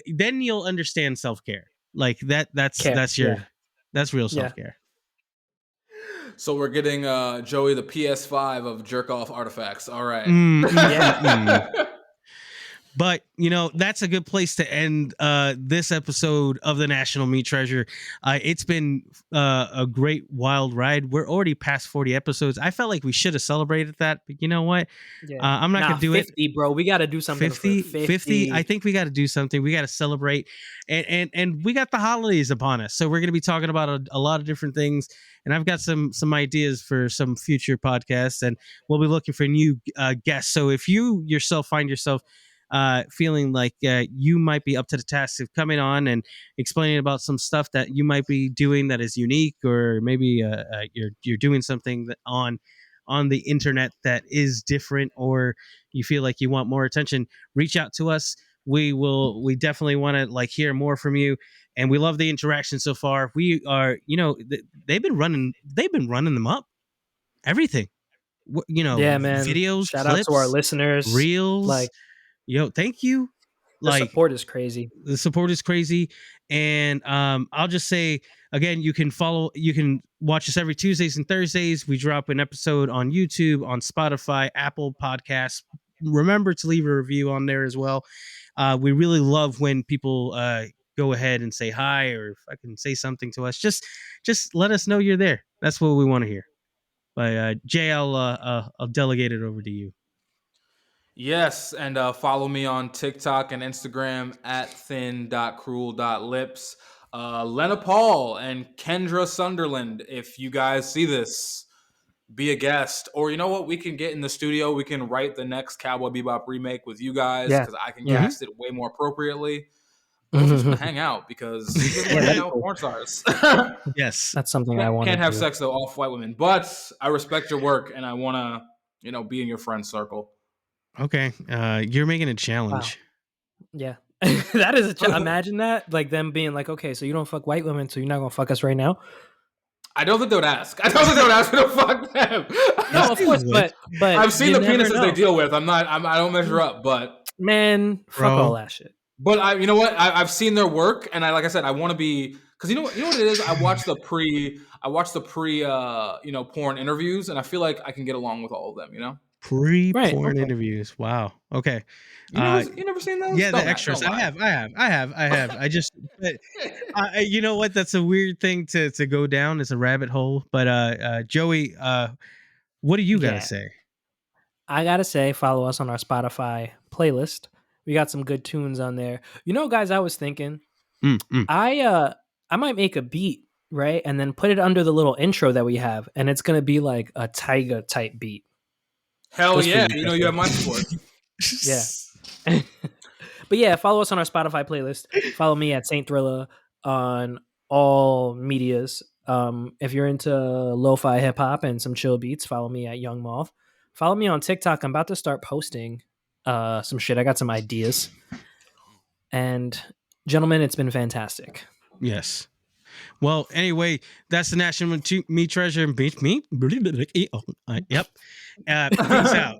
then you'll understand self care like that. Care. That's real Yeah. self care. So we're getting Joey the PS5 of jerk off artifacts. All right. Yeah. But that's a good place to end this episode of the National Meat Treasure. It's been a great wild ride. We're already past 40 episodes. I felt like we should have celebrated that, but you know what? Yeah. I'm not gonna do 50, bro. We got to do something 50, for 50. I think we got to do something. We got to celebrate, and we got the holidays upon us, so we're gonna be talking about a lot of different things. And I've got some ideas for some future podcasts, and we'll be looking for new guests. So if you yourself find yourself feeling like you might be up to the task of coming on and explaining about some stuff that you might be doing that is unique, or maybe you're doing something that on the internet that is different, or you feel like you want more attention, reach out to us. We definitely want to like hear more from you, and we love the interaction so far. We are, they've been running them up, everything, Yeah, man. videos, Shout out to our clips, listeners. reels. Like, Thank you. the Like, support is crazy. the support is crazy. And I'll just say again, you can watch us every Tuesdays and Thursdays. We drop an episode on YouTube, on Spotify, Apple Podcasts. Remember to leave a review on there as well. We really love when people go ahead and say hi, or if I can say something to us, just let us know you're there. That's what we want to hear. But Jay, I'll delegate it over to you. Yes, and follow me on TikTok and Instagram at thin.cruel.lips. Lena Paul and Kendra Sunderland, if you guys see this, be a guest. Or you know what? We can get in the studio. We can write the next Cowboy Bebop remake with you guys, because I can cast it way more appropriately. Or we're just going to hang out, because we just want to hang out with porn stars. Yes. That's something I want to do. Can't have sex, though, off white women. But I respect your work, and I want to, be in your friend circle. Okay, you're making a challenge. Wow. Yeah, that is a challenge. Imagine that, like them being like, okay, so you don't fuck white women, so you're not gonna fuck us right now. I don't think they would ask. I don't think they would ask me to fuck them. No, of course, but I've seen the penises they deal with. I don't measure up, but man, fuck all that shit. But you know what? I've seen their work, and like I said, I want to be, because you know what it is. I watched the pre porn interviews, and I feel like I can get along with all of them. Pre-porn interviews. Wow. Okay. You never seen those? Yeah, the extras. I have. I just, you know what? That's a weird thing to go down. It's a rabbit hole. But Joey, what do you gotta say? I gotta say, follow us on our Spotify playlist. We got some good tunes on there. Guys, I was thinking, I might make a beat, right, and then put it under the little intro that we have, and it's gonna be like a Tyga type beat. Hell yeah! You have my support. Yeah. But yeah, follow us on our Spotify playlist. Follow me at Saint Thrilla on all medias. If you're into lo-fi hip hop and some chill beats, follow me at Young Moth. Follow me on TikTok. I'm about to start posting some shit. I got some ideas. And gentlemen, it's been fantastic. Yes. Well, anyway, that's the National Meat Treasure and Beach Meat. Yep. Peace out.